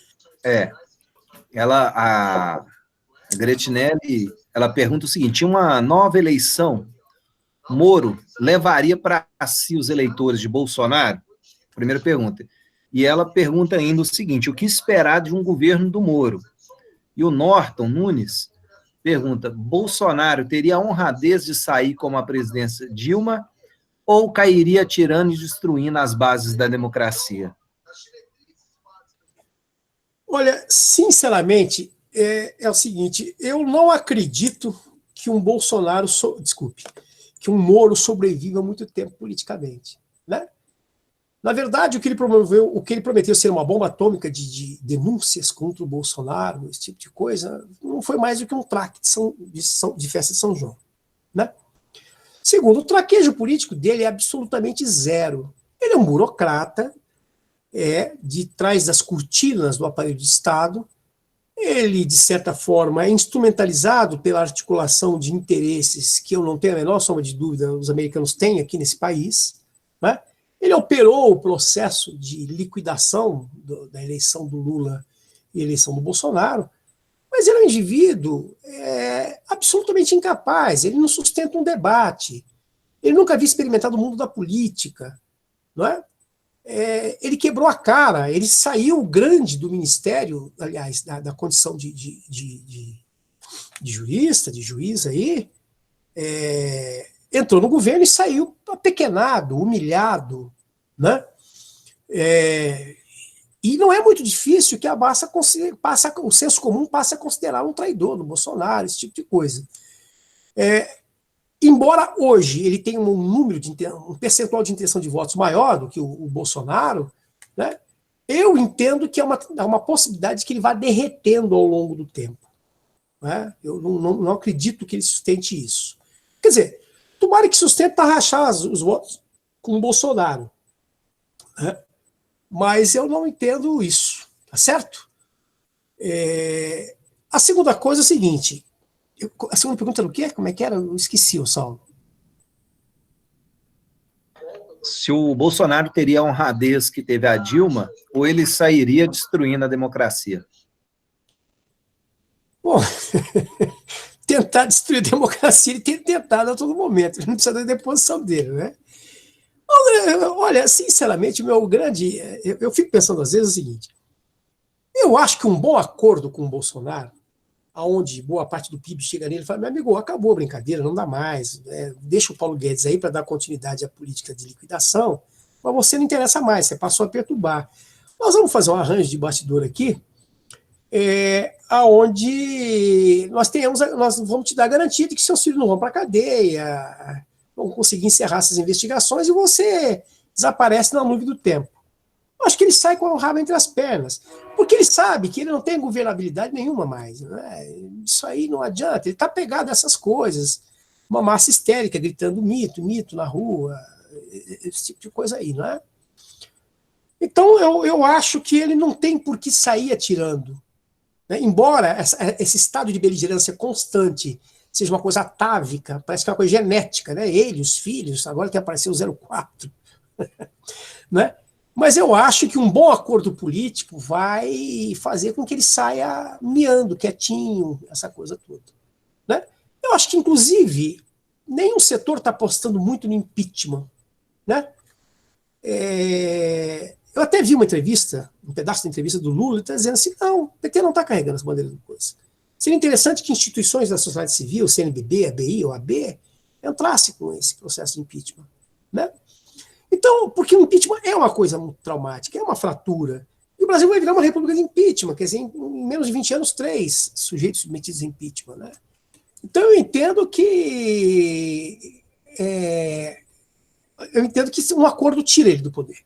A Gretinelli, ela pergunta o seguinte: uma nova eleição, Moro levaria para si os eleitores de Bolsonaro? Primeira pergunta. E ela pergunta ainda o seguinte: o que esperar de um governo do Moro? E o Norton Nunes pergunta: Bolsonaro teria a honradez de sair como a presidência Dilma ou cairia tirando e destruindo as bases da democracia? Olha, sinceramente, é o seguinte, eu não acredito que um Bolsonaro, desculpe, que um Moro sobreviva muito tempo politicamente, né? Na verdade, o que ele prometeu ser uma bomba atômica de denúncias contra o Bolsonaro, esse tipo de coisa, não foi mais do que um traque de festa de São João, né? Segundo, o traquejo político dele é absolutamente zero. Ele é um burocrata, de trás das cortinas do aparelho de Estado. Ele, de certa forma, é instrumentalizado pela articulação de interesses que eu não tenho a menor sombra de dúvida os americanos têm aqui nesse país, né? Ele operou o processo de liquidação da eleição do Lula e eleição do Bolsonaro, mas ele é um indivíduo absolutamente incapaz, ele não sustenta um debate, ele nunca havia experimentado o mundo da política, não é? Ele quebrou a cara, ele saiu grande do ministério, aliás, da condição de jurista, de juiz aí, entrou no governo e saiu apequenado, humilhado, né? E não é muito difícil que o senso comum passe a considerar um traidor do Bolsonaro, esse tipo de coisa. Embora hoje ele tenha um percentual de intenção de votos maior do que o Bolsonaro, né, eu entendo que há uma possibilidade de que ele vá derretendo ao longo do tempo, né? Eu não acredito que ele sustente isso. Quer dizer, tomara que sustente para rachar os votos com o Bolsonaro, né? Mas eu não entendo isso, tá certo? A segunda coisa é o seguinte. A segunda pergunta era o quê? Como é que era? Eu esqueci, Saulo. Se o Bolsonaro teria a honradez que teve a Dilma, ou ele sairia destruindo a democracia? Bom, tentar destruir a democracia, ele tem tentado a todo momento, ele não precisa da deposição dele, né? Olha, sinceramente, eu fico pensando às vezes o seguinte: eu acho que um bom acordo com o Bolsonaro, aonde boa parte do PIB chega nele e fala: meu amigo, acabou a brincadeira, não dá mais, deixa o Paulo Guedes aí para dar continuidade à política de liquidação, mas você não interessa mais, você passou a perturbar. Nós vamos fazer um arranjo de bastidor aqui, aonde nós vamos te dar a garantia de que seus filhos não vão para a cadeia, vão conseguir encerrar essas investigações e você desaparece na nuvem do tempo. Acho que ele sai com o rabo entre as pernas, porque ele sabe que ele não tem governabilidade nenhuma mais, né? Isso aí não adianta, ele está pegado a essas coisas, uma massa histérica gritando mito, mito na rua, esse tipo de coisa aí, não é? Então eu acho que ele não tem por que sair atirando, né? Embora esse estado de beligerância constante seja uma coisa atávica, parece que é uma coisa genética, né? Ele, os filhos, agora tem aparecido o 04, né? Mas eu acho que um bom acordo político vai fazer com que ele saia miando, quietinho, essa coisa toda, né? Eu acho que, inclusive, nenhum setor está apostando muito no impeachment, né? Eu até vi uma entrevista, um pedaço da entrevista do Lula, ele está dizendo assim: não, o PT não está carregando as bandeiras do coisa. Seria interessante que instituições da sociedade civil, CNBB, ABI ou AB, entrassem com esse processo de impeachment, né? Então, porque o impeachment é uma coisa muito traumática, é uma fratura. E o Brasil vai virar uma república de impeachment, quer dizer, em menos de 20 anos, 3 sujeitos submetidos a impeachment, né? Então, eu entendo que um acordo tira ele do poder,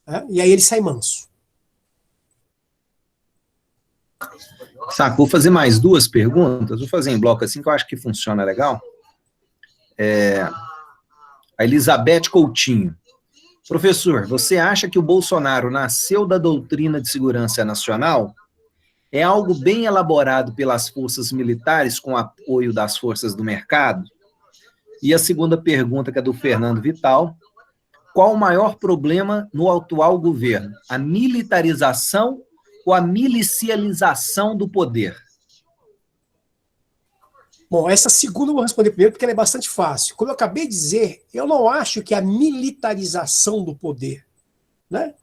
né? E aí ele sai manso. Saco, vou fazer mais duas perguntas, vou fazer em bloco assim, que eu acho que funciona legal. A Elizabeth Coutinho. Professor, você acha que o Bolsonaro nasceu da doutrina de segurança nacional? É algo bem elaborado pelas forças militares com apoio das forças do mercado? E a segunda pergunta, que é do Fernando Vital: qual o maior problema no atual governo? A militarização ou a milicialização do poder? Bom, essa segunda eu vou responder primeiro porque ela é bastante fácil. Como eu acabei de dizer, eu não acho que a militarização do poder, né,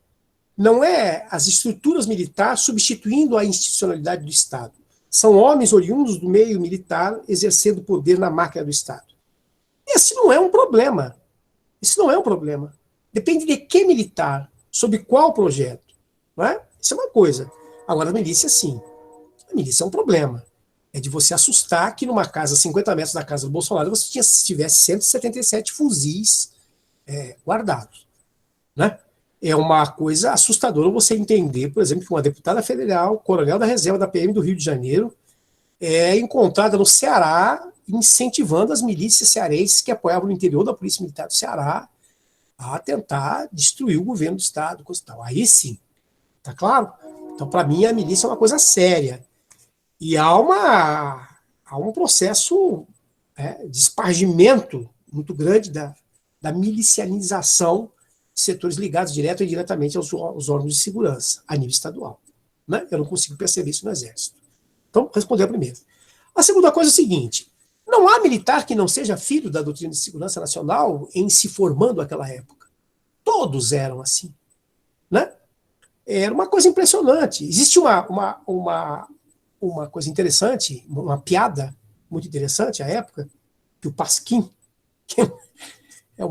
não é as estruturas militares substituindo a institucionalidade do Estado. São homens oriundos do meio militar exercendo poder na máquina do Estado. Esse não é um problema. Isso não é um problema. Depende de que militar, sob qual projeto. Não é? Isso é uma coisa. Agora, a milícia, sim. A milícia é um problema. É de você assustar que numa casa, 50 metros da casa do Bolsonaro, você tivesse 177 fuzis guardados. Né? É uma coisa assustadora você entender, por exemplo, que uma deputada federal, coronel da reserva da PM do Rio de Janeiro, é encontrada no Ceará incentivando as milícias cearenses que apoiavam no interior da Polícia Militar do Ceará a tentar destruir o governo do Estado. Coisa e tal. Aí sim, tá claro? Então, para mim, a milícia é uma coisa séria. E há um processo de espargimento muito grande da milicianização de setores ligados direto ou indiretamente aos órgãos de segurança, a nível estadual. Né? Eu não consigo perceber isso no Exército. Então, responder a primeira. A segunda coisa é o seguinte: não há militar que não seja filho da doutrina de segurança nacional em se formando naquela época. Todos eram assim. Né? Era uma coisa impressionante. Existe uma coisa interessante, uma piada muito interessante à época, que o Pasquim, que é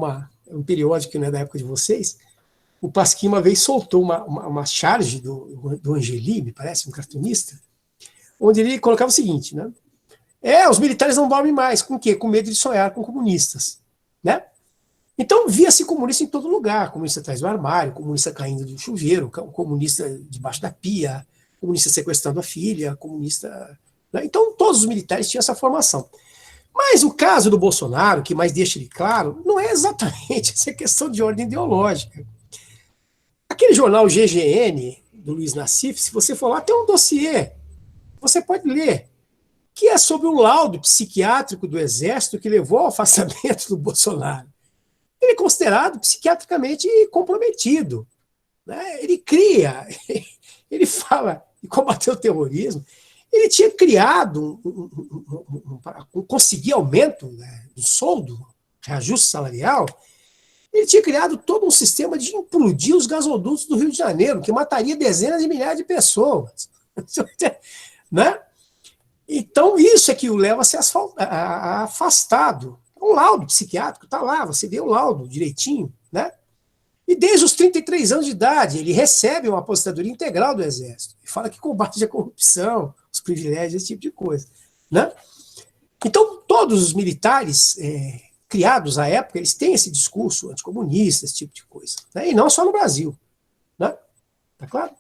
um periódico que não é da época de vocês, o Pasquim uma vez soltou uma charge do Angeli, me parece, um cartunista, onde ele colocava o seguinte, né? Os militares não dormem mais. Com o quê? Com medo de sonhar com comunistas. Né? Então, via-se comunista em todo lugar. Comunista atrás do armário, comunista caindo do chuveiro, comunista debaixo da pia, comunista sequestrando a filha, comunista... Né? Então, todos os militares tinham essa formação. Mas o caso do Bolsonaro, que mais deixa ele claro, não é exatamente essa questão de ordem ideológica. Aquele jornal GGN, do Luiz Nassif, se você for lá, tem um dossiê. Você pode ler, que é sobre o laudo psiquiátrico do Exército que levou ao afastamento do Bolsonaro. Ele é considerado psiquiatricamente comprometido. Né? Ele cria, ele fala de combater o terrorismo. Ele tinha criado, conseguir aumento, né, do soldo, reajuste salarial. Ele tinha criado todo um sistema de implodir os gasodutos do Rio de Janeiro, que mataria dezenas de milhares de pessoas. Né? Então, isso é que o leva a ser afastado. Um laudo psiquiátrico, está lá, você vê o laudo direitinho. Né? E desde os 33 anos de idade, ele recebe uma aposentadoria integral do Exército. E fala que combate a corrupção, os privilégios, esse tipo de coisa. Né? Então, todos os militares criados à época, eles têm esse discurso anticomunista, esse tipo de coisa. Né? E não só no Brasil. Né? Tá claro?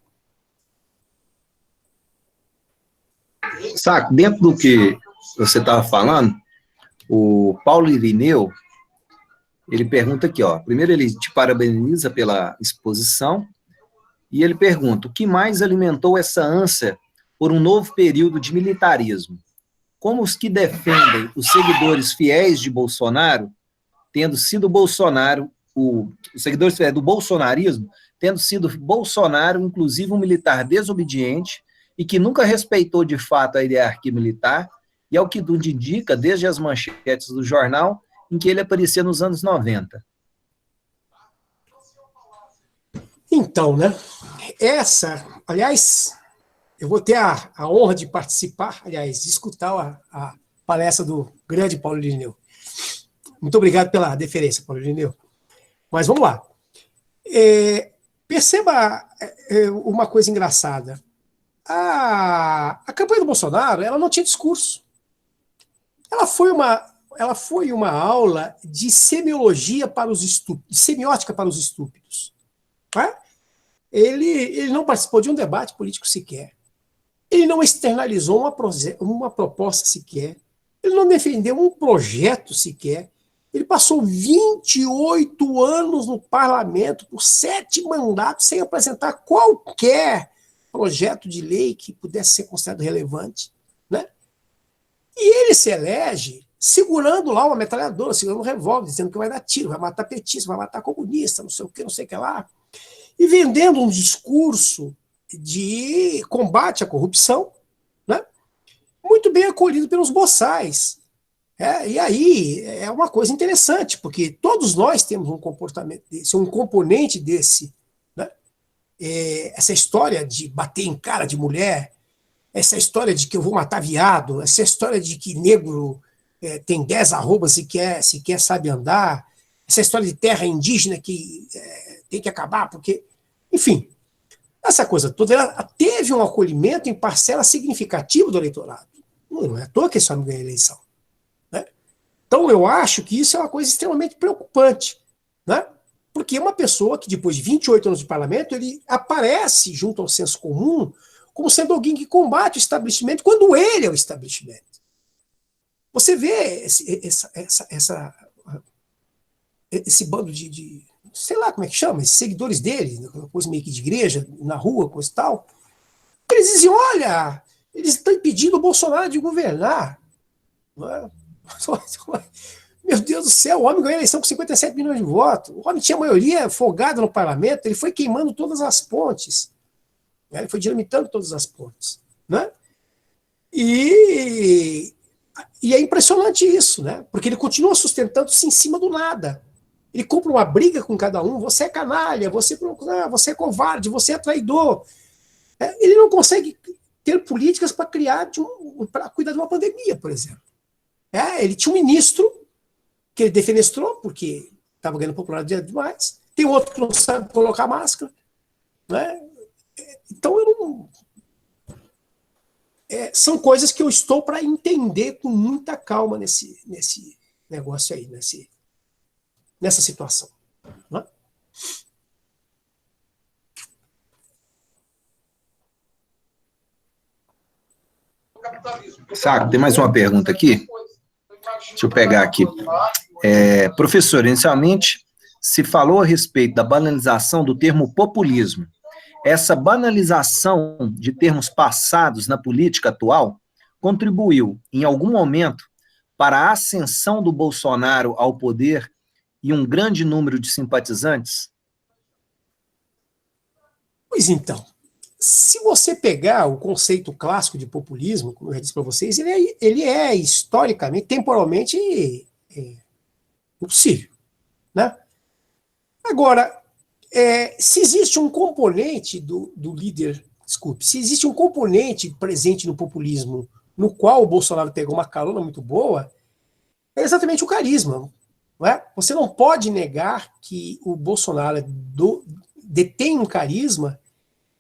Saco, dentro do que você estava falando, o Paulo Irineu, ele pergunta aqui, ó, primeiro ele te parabeniza pela exposição, e ele pergunta, o que mais alimentou essa ânsia por um novo período de militarismo? Como os que defendem os seguidores fiéis de Bolsonaro, tendo sido Bolsonaro, os seguidores fiéis do bolsonarismo, tendo sido Bolsonaro, inclusive um militar desobediente, e que nunca respeitou de fato a hierarquia militar, e ao que tudo indica, desde as manchetes do jornal, em que ele aparecia nos anos 90. Então, né? Aliás, eu vou ter a honra de participar, aliás, de escutar a palestra do grande Paulo Irineu. Muito obrigado pela deferência, Paulo Irineu. Mas vamos lá. Perceba uma coisa engraçada. A campanha do Bolsonaro, ela não tinha discurso. Ela foi uma aula de semiologia para os estúpidos, de semiótica para os estúpidos. Tá? Ele não participou de um debate político sequer. Ele não externalizou uma proposta sequer. Ele não defendeu um projeto sequer. Ele passou 28 anos no parlamento, por 7 mandatos, sem apresentar qualquer projeto de lei que pudesse ser considerado relevante. Né? E ele se elege segurando lá uma metralhadora, segurando um revólver, dizendo que vai dar tiro, vai matar petista, vai matar comunista, não sei o que, não sei o que lá. E vendendo um discurso de combate à corrupção, né? Muito bem acolhido pelos boçais. E aí é uma coisa interessante, porque todos nós temos um comportamento desse, um componente desse, né? Essa história de bater em cara de mulher, essa história de que eu vou matar viado, essa história de que negro tem 10 arrobas sequer sabe andar, essa história de terra indígena que tem que acabar, porque, enfim, essa coisa toda ela teve um acolhimento em parcela significativa do eleitorado. Não é à toa que esse homem ganha a eleição. Né? Então, eu acho que isso é uma coisa extremamente preocupante, né? Porque uma pessoa que, depois de 28 anos de parlamento, ele aparece junto ao senso comum como sendo alguém que combate o estabelecimento quando ele é o estabelecimento. Você vê esse bando de sei lá como é que chama, esses seguidores dele, coisa meio que de igreja, na rua, coisa e tal, eles dizem, olha, eles estão impedindo o Bolsonaro de governar. Meu Deus do céu, o homem ganhou a eleição com 57 milhões de votos, o homem tinha maioria folgada no parlamento, ele foi queimando todas as pontes, né? Ele foi dinamitando todas as pontes. Né? E é impressionante isso, né? Porque ele continua sustentando-se em cima do nada. Ele compra uma briga com cada um, você é canalha, você é covarde, você é traidor. Ele não consegue ter políticas para para cuidar de uma pandemia, por exemplo. Ele tinha um ministro que ele defenestrou, porque estava ganhando popularidade demais. Tem outro que não sabe colocar máscara. Né? Então, eu não... são coisas que eu estou para entender com muita calma nesse negócio aí, nessa situação. Né? Saco, tem mais uma pergunta aqui? Deixa eu pegar aqui. Professor, inicialmente se falou a respeito da banalização do termo populismo. Essa banalização de termos passados na política atual contribuiu, em algum momento, para a ascensão do Bolsonaro ao poder e um grande número de simpatizantes? Pois então, se você pegar o conceito clássico de populismo, como eu já disse para vocês, ele é historicamente, temporalmente impossível. Né? Agora, se existe um componente do líder, desculpe, se existe um componente presente no populismo no qual o Bolsonaro pegou uma carona muito boa, é exatamente o carisma. Não é? Você não pode negar que o Bolsonaro detém um carisma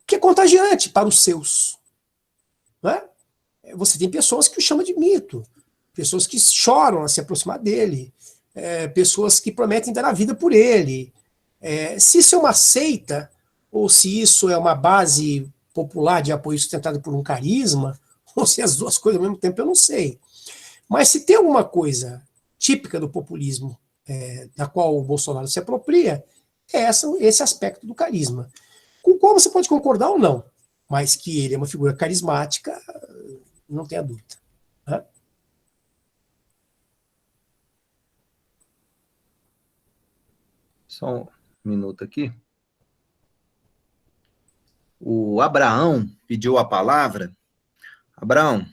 que é contagiante para os seus. Não é? Você tem pessoas que o chamam de mito, pessoas que choram a se aproximar dele, pessoas que prometem dar a vida por ele. Se isso é uma seita, ou se isso é uma base popular de apoio sustentado por um carisma, ou se as duas coisas ao mesmo tempo, eu não sei. Mas se tem alguma coisa típica do populismo da qual o Bolsonaro se apropria, é esse aspecto do carisma, com o qual você pode concordar ou não, mas que ele é uma figura carismática, não tenha dúvida. Né? Só um minuto aqui. O Abraão pediu a palavra. Abraão,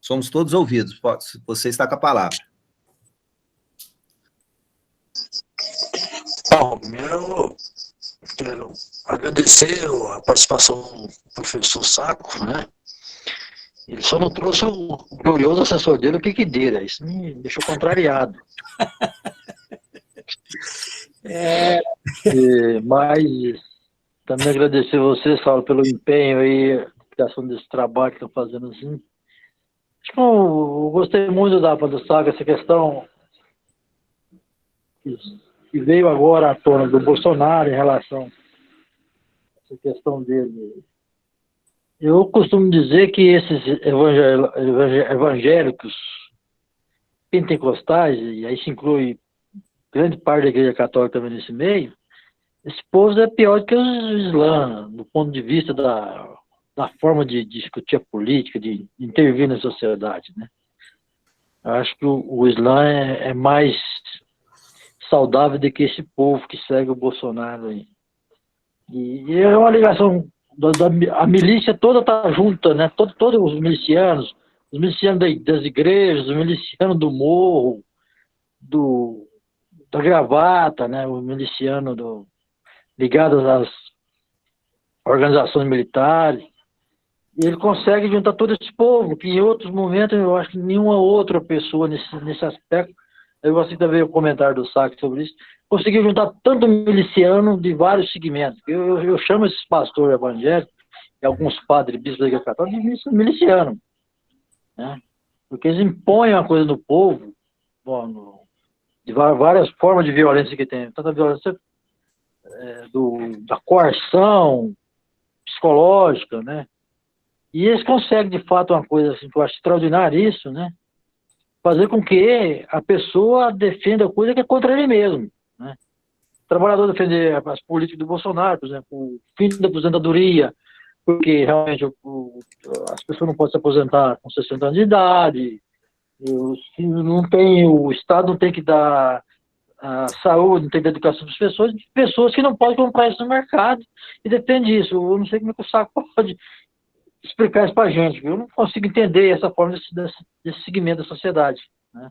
somos todos ouvidos. Você está com a palavra. Bom, primeiro, quero agradecer a participação do professor Saco, né? Ele só não trouxe o glorioso assessor dele, o Quiquideira. Isso me deixou contrariado. Mas também agradecer a vocês, Saulo, pelo empenho aí, criação desse trabalho que estão fazendo assim. Acho que eu gostei muito da do Saco, essa questão que veio agora à tona do Bolsonaro em relação a essa questão dele. Eu costumo dizer que esses evangélicos pentecostais, e aí se inclui grande parte da Igreja Católica também nesse meio, esse povo é pior do que os islãs, do ponto de vista da forma de discutir a política, de intervir na sociedade, né? Eu acho que o Islã é mais saudável do que esse povo que segue o Bolsonaro aí. E é uma ligação, a milícia toda está junta, né? Todos os milicianos, os milicianos das igrejas, os milicianos do morro, da gravata, né? Os milicianos ligados às organizações militares. E ele consegue juntar todo esse povo, que em outros momentos eu acho que nenhuma outra pessoa nesse aspecto, eu gosto de ver o comentário do Saco sobre isso, conseguiu juntar tanto miliciano de vários segmentos. Eu chamo esses pastores evangélicos e alguns padres bispos da Igreja Católica de miliciano, né? Porque eles impõem uma coisa no povo, de várias formas de violência que tem, tanto a violência da coerção psicológica, né? E eles conseguem, de fato, uma coisa assim, que eu acho extraordinária isso, né? Fazer com que a pessoa defenda a coisa que é contra ele mesmo, né? O trabalhador defender as políticas do Bolsonaro, por exemplo, o fim da aposentadoria, porque realmente as pessoas não podem se aposentar com 60 anos de idade, o Estado não tem que dar a saúde, não tem que dar educação para as pessoas que não podem comprar isso no mercado, e depende disso. Eu não sei como é que o Saco pode explicar isso para a gente, eu não consigo entender essa forma desse segmento da sociedade, né?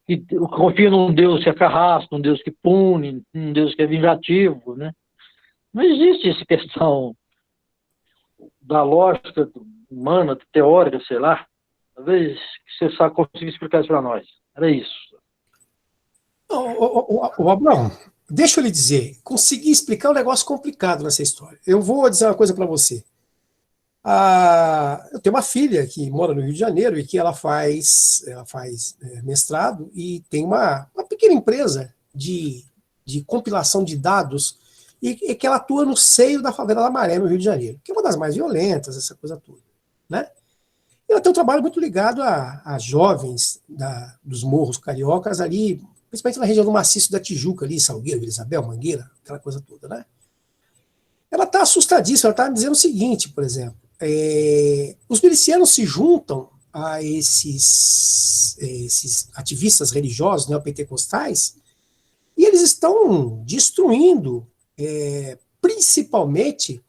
E confia num Deus que é carrasco, num Deus que pune, num Deus que é vingativo, né? Não existe essa questão da lógica humana, teórica, sei lá. Talvez você consiga explicar isso para nós. Era isso. Abraão, deixa eu lhe dizer, consegui explicar um negócio complicado nessa história. Eu vou dizer uma coisa para você. Eu tenho uma filha que mora no Rio de Janeiro e que ela faz mestrado e tem uma pequena empresa de compilação de dados e que ela atua no seio da favela da Maré, no Rio de Janeiro, que é uma das mais violentas, essa coisa toda, né? E ela tem um trabalho muito ligado a jovens dos morros cariocas ali, principalmente na região do maciço da Tijuca ali, Salgueiro, Vila Isabel, Mangueira, aquela coisa toda, né? Ela está assustadíssima, ela está dizendo o seguinte, por exemplo, os milicianos se juntam a esses ativistas religiosos neopentecostais e eles estão destruindo principalmente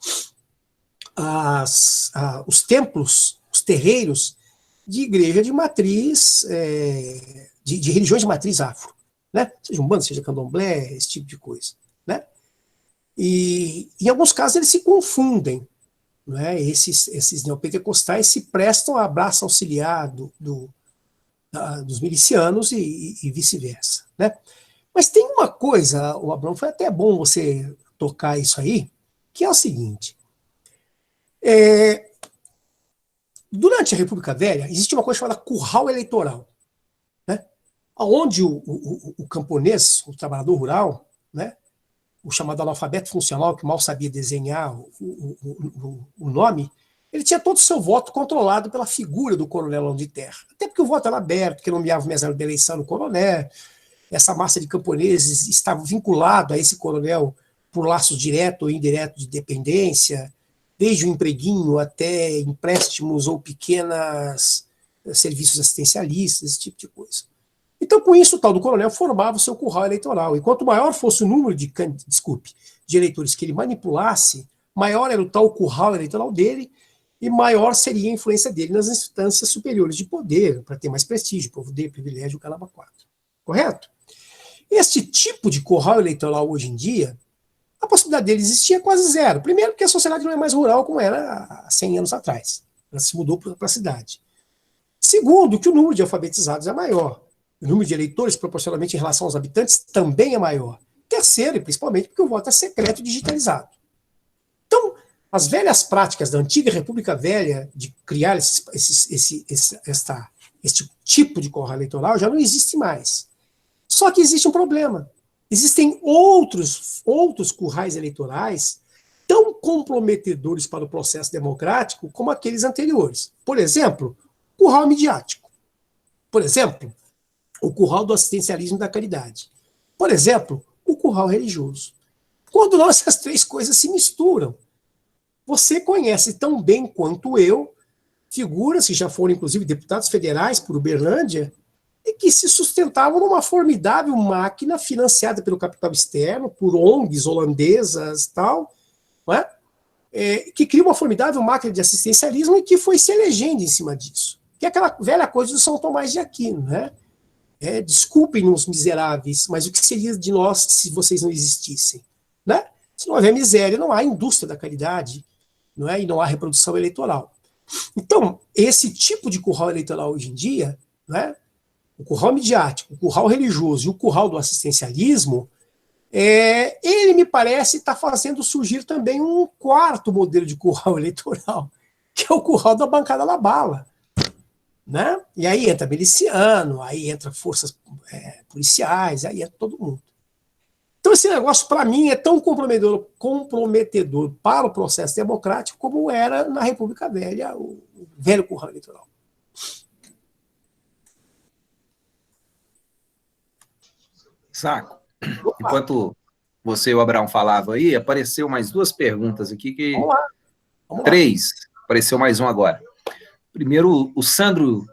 os templos, os terreiros de igreja de matriz, de religiões de matriz afro, né? Seja umbanda, seja candomblé, esse tipo de coisa, né? E em alguns casos eles se confundem, né? Esses neopentecostais se prestam a abraço auxiliar dos milicianos e vice-versa, né? Mas tem uma coisa, o Abraão, foi até bom você tocar isso aí, que é o seguinte: durante a República Velha existe uma coisa chamada curral eleitoral, né? Onde o camponês, o trabalhador rural, né, o chamado analfabeto funcional, que mal sabia desenhar o nome, ele tinha todo o seu voto controlado pela figura do coronel de terra. Até porque o voto era aberto, que nomeava o mesário da eleição no coronel, essa massa de camponeses estava vinculado a esse coronel por laços direto ou indireto de dependência, desde o empreguinho até empréstimos ou pequenos serviços assistencialistas, esse tipo de coisa. Então, com isso, o tal do coronel formava o seu curral eleitoral. E quanto maior fosse o número de eleitores que ele manipulasse, maior era o tal curral eleitoral dele e maior seria a influência dele nas instâncias superiores de poder, para ter mais prestígio, poder, privilégio, o caramba 4. Correto? Este tipo de curral eleitoral hoje em dia, a possibilidade dele existir é quase zero. Primeiro, porque a sociedade não é mais rural como era há 100 anos atrás. Ela se mudou para a cidade. Segundo, que o número de alfabetizados é maior. O número de eleitores, proporcionalmente em relação aos habitantes, também é maior. Terceiro, e principalmente, porque o voto é secreto e digitalizado. Então, as velhas práticas da antiga República Velha de criar este tipo de curral eleitoral já não existe mais. Só que existe um problema. Existem outros currais eleitorais tão comprometedores para o processo democrático como aqueles anteriores. Por exemplo, o curral midiático. Por exemplo, o curral do assistencialismo e da caridade. Por exemplo, o curral religioso. Quando essas três coisas se misturam, você conhece tão bem quanto eu figuras que já foram, inclusive, deputados federais por Uberlândia e que se sustentavam numa formidável máquina financiada pelo capital externo, por ONGs holandesas e tal, não é? Que cria uma formidável máquina de assistencialismo e que foi se elegendo em cima disso. Que é aquela velha coisa do São Tomás de Aquino, né? Desculpem-nos, miseráveis, mas o que seria de nós se vocês não existissem? Né? Se não houver miséria, não há indústria da caridade, não é? E não há reprodução eleitoral. Então, esse tipo de curral eleitoral hoje em dia, né? O curral midiático, o curral religioso e o curral do assistencialismo, ele me parece estar fazendo surgir também um quarto modelo de curral eleitoral, que é o curral da bancada da bala. Né? E aí entra miliciano, aí entra forças policiais, aí entra todo mundo. Então esse negócio, para mim, é tão comprometedor para o processo democrático como era na República Velha, o velho curral eleitoral. Saco. Enquanto você e o Abraão falavam aí, apareceu mais duas perguntas aqui. Vamos lá. Três. Apareceu mais um agora. Primeiro, o Sandro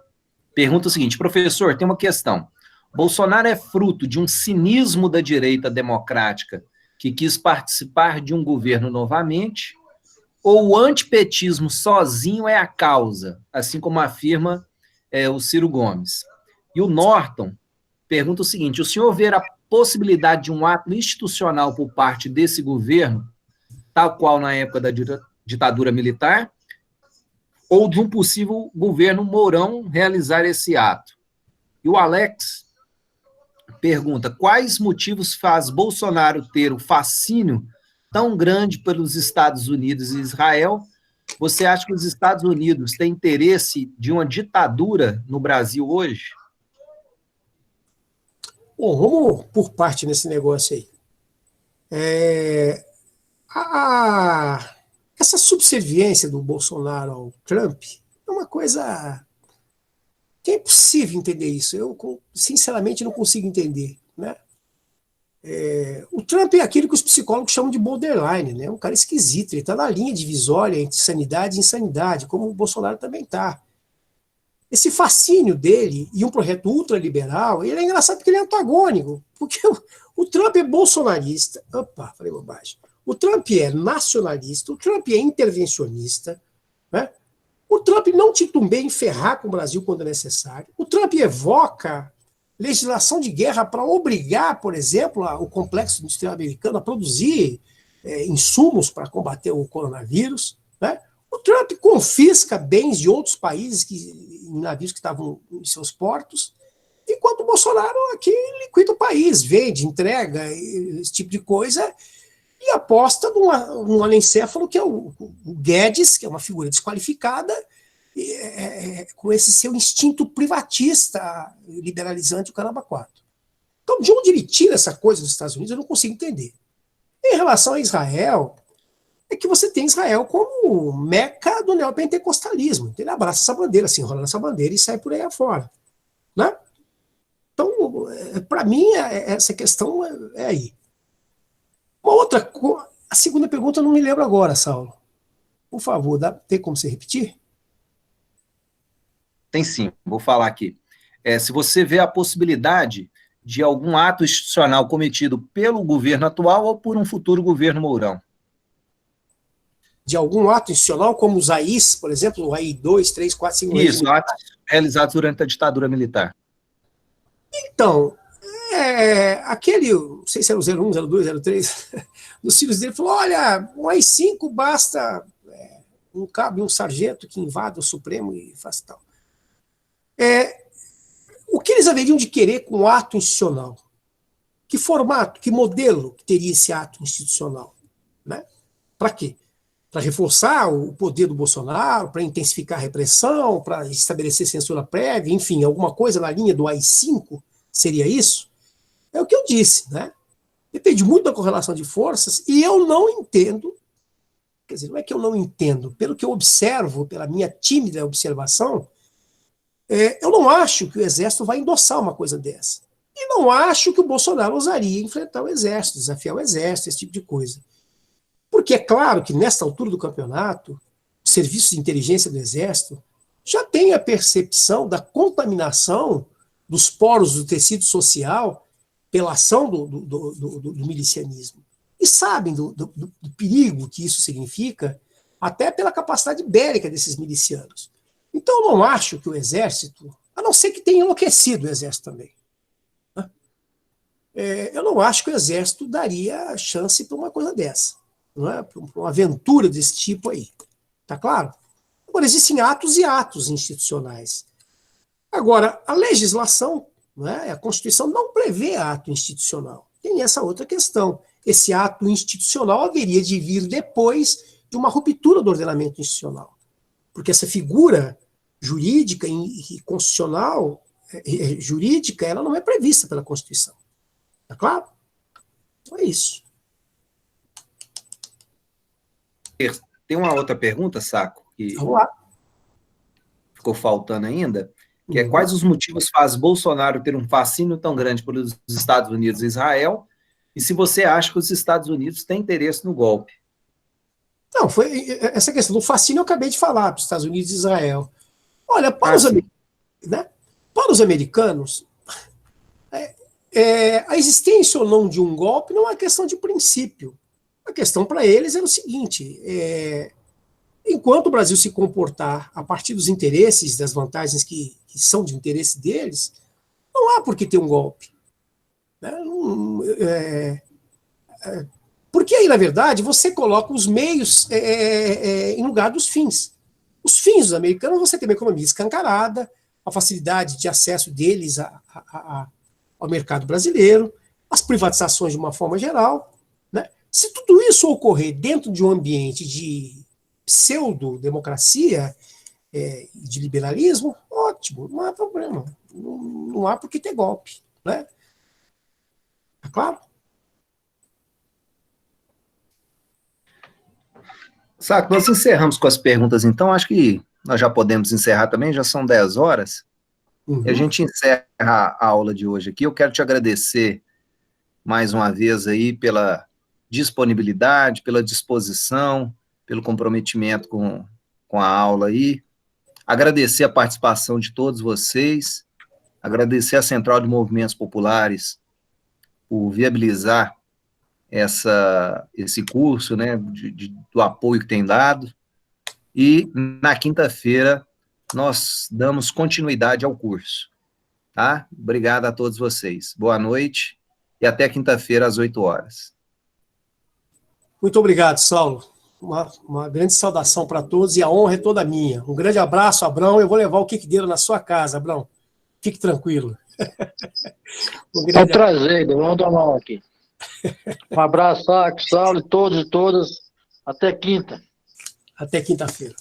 pergunta o seguinte: professor, tem uma questão. Bolsonaro é fruto de um cinismo da direita democrática que quis participar de um governo novamente, ou o antipetismo sozinho é a causa, assim como afirma o Ciro Gomes? E o Norton pergunta o seguinte: o senhor vê a possibilidade de um ato institucional por parte desse governo, tal qual na época da ditadura militar, ou de um possível governo Mourão realizar esse ato? E o Alex pergunta: quais motivos faz Bolsonaro ter o fascínio tão grande pelos Estados Unidos e Israel? Você acha que os Estados Unidos têm interesse de uma ditadura no Brasil hoje? Bom, vamos por parte nesse negócio aí. Essa subserviência do Bolsonaro ao Trump é uma coisa que é impossível entender isso. Eu, sinceramente, não consigo entender. Né? O Trump é aquilo que os psicólogos chamam de borderline, né? Um cara esquisito, ele está na linha divisória entre sanidade e insanidade, como o Bolsonaro também está. Esse fascínio dele e um projeto ultraliberal, ele é engraçado porque ele é antagônico, porque o Trump é bolsonarista, opa, falei bobagem, o Trump é nacionalista, o Trump é intervencionista, né? O Trump não titubeia em ferrar com o Brasil quando é necessário, o Trump evoca legislação de guerra para obrigar, por exemplo, o complexo industrial americano a produzir insumos para combater o coronavírus, né? O Trump confisca bens de outros países, em navios que estavam em seus portos, enquanto o Bolsonaro aqui liquida o país, vende, entrega, esse tipo de coisa, e aposta num anencéfalo que é o Guedes, que é uma figura desqualificada, com esse seu instinto privatista, liberalizante, o caramba quatro. Então, de onde ele tira essa coisa dos Estados Unidos, eu não consigo entender. Em relação a Israel, é que você tem Israel como meca do neopentecostalismo. Ele abraça essa bandeira, se enrola nessa bandeira e sai por aí afora. Né? Então, para mim, essa questão é aí. Uma outra, a segunda pergunta eu não me lembro agora, Saulo. Por favor, tem como você repetir? Tem sim, vou falar aqui. Se você vê a possibilidade de algum ato institucional cometido pelo governo atual ou por um futuro governo Mourão. De algum ato institucional, como os AIs, por exemplo, o AI 2, 3, 4, 5... Isso, atos realizados durante a ditadura militar. Então, aquele, não sei se era o 01, 02, 03, dos filhos dele, falou, olha, um AI-5 basta um cabo e um sargento que invada o Supremo e faz tal. O que eles haveriam de querer com o ato institucional? Que formato, que modelo que teria esse ato institucional? Né? Para quê? Para reforçar o poder do Bolsonaro, para intensificar a repressão, para estabelecer censura prévia, enfim, alguma coisa na linha do AI-5, seria isso? É o que eu disse, né? Depende muito da correlação de forças, e eu não entendo, quer dizer, não é que eu não entendo, pelo que eu observo, pela minha tímida observação, eu não acho que o Exército vai endossar uma coisa dessa. E não acho que o Bolsonaro ousaria enfrentar o Exército, desafiar o Exército, esse tipo de coisa. Porque é claro que, nesta altura do campeonato, o serviço de inteligência do Exército já tem a percepção da contaminação dos poros do tecido social pela ação do milicianismo. E sabem do perigo que isso significa, até pela capacidade bélica desses milicianos. Então, eu não acho que o Exército, a não ser que tenha enlouquecido o Exército também, né? Eu não acho que o Exército daria chance para uma coisa dessa, não é? Para uma aventura desse tipo aí. Tá claro? Agora, existem atos e atos institucionais. Agora, a legislação, né, a Constituição não prevê ato institucional. Tem essa outra questão. Esse ato institucional haveria de vir depois de uma ruptura do ordenamento institucional. Porque essa figura jurídica e constitucional, jurídica, ela não é prevista pela Constituição. Tá claro? Então é isso. Tem uma outra pergunta, Saco, que Vamos lá. ficou faltando ainda, que é quais os motivos faz Bolsonaro ter um fascínio tão grande pelos Estados Unidos e Israel, e se você acha que os Estados Unidos têm interesse no golpe? Não, foi essa questão do fascínio eu acabei de falar para os Estados Unidos e Israel. Olha, para os americanos, a existência ou não de um golpe não é uma questão de princípio. A questão para eles é o seguinte: enquanto o Brasil se comportar a partir dos interesses, das vantagens que são de interesse deles, não há por que ter um golpe. Né? Porque aí, na verdade, você coloca os meios em lugar dos fins. Os fins dos americanos, você tem uma economia escancarada, a facilidade de acesso deles ao mercado brasileiro, as privatizações de uma forma geral. Né? Se tudo isso ocorrer dentro de um ambiente de pseudo-democracia, de liberalismo, ótimo, não há problema. Não há por que ter golpe. Né? É claro? Saco, nós encerramos com as perguntas, então, acho que nós já podemos encerrar também, já são 10 horas, e a gente encerra a aula de hoje aqui. Eu quero te agradecer mais uma vez aí pela disponibilidade, pela disposição, pelo comprometimento com a aula aí, agradecer a participação de todos vocês, agradecer à Central de Movimentos Populares por viabilizar esse curso, né, do apoio que tem dado, e na quinta-feira nós damos continuidade ao curso, tá? Obrigado a todos vocês. Boa noite e até quinta-feira às 8 horas. Muito obrigado, Saulo. Uma grande saudação para todos e a honra é toda minha. Um grande abraço, Abrão. Eu vou levar o quiqueiro na sua casa, Abrão. Fique tranquilo. Estou trazendo, vamos dar uma aqui. Um abraço, Saco, Saulo, todos e todas. Até quinta. Até quinta-feira.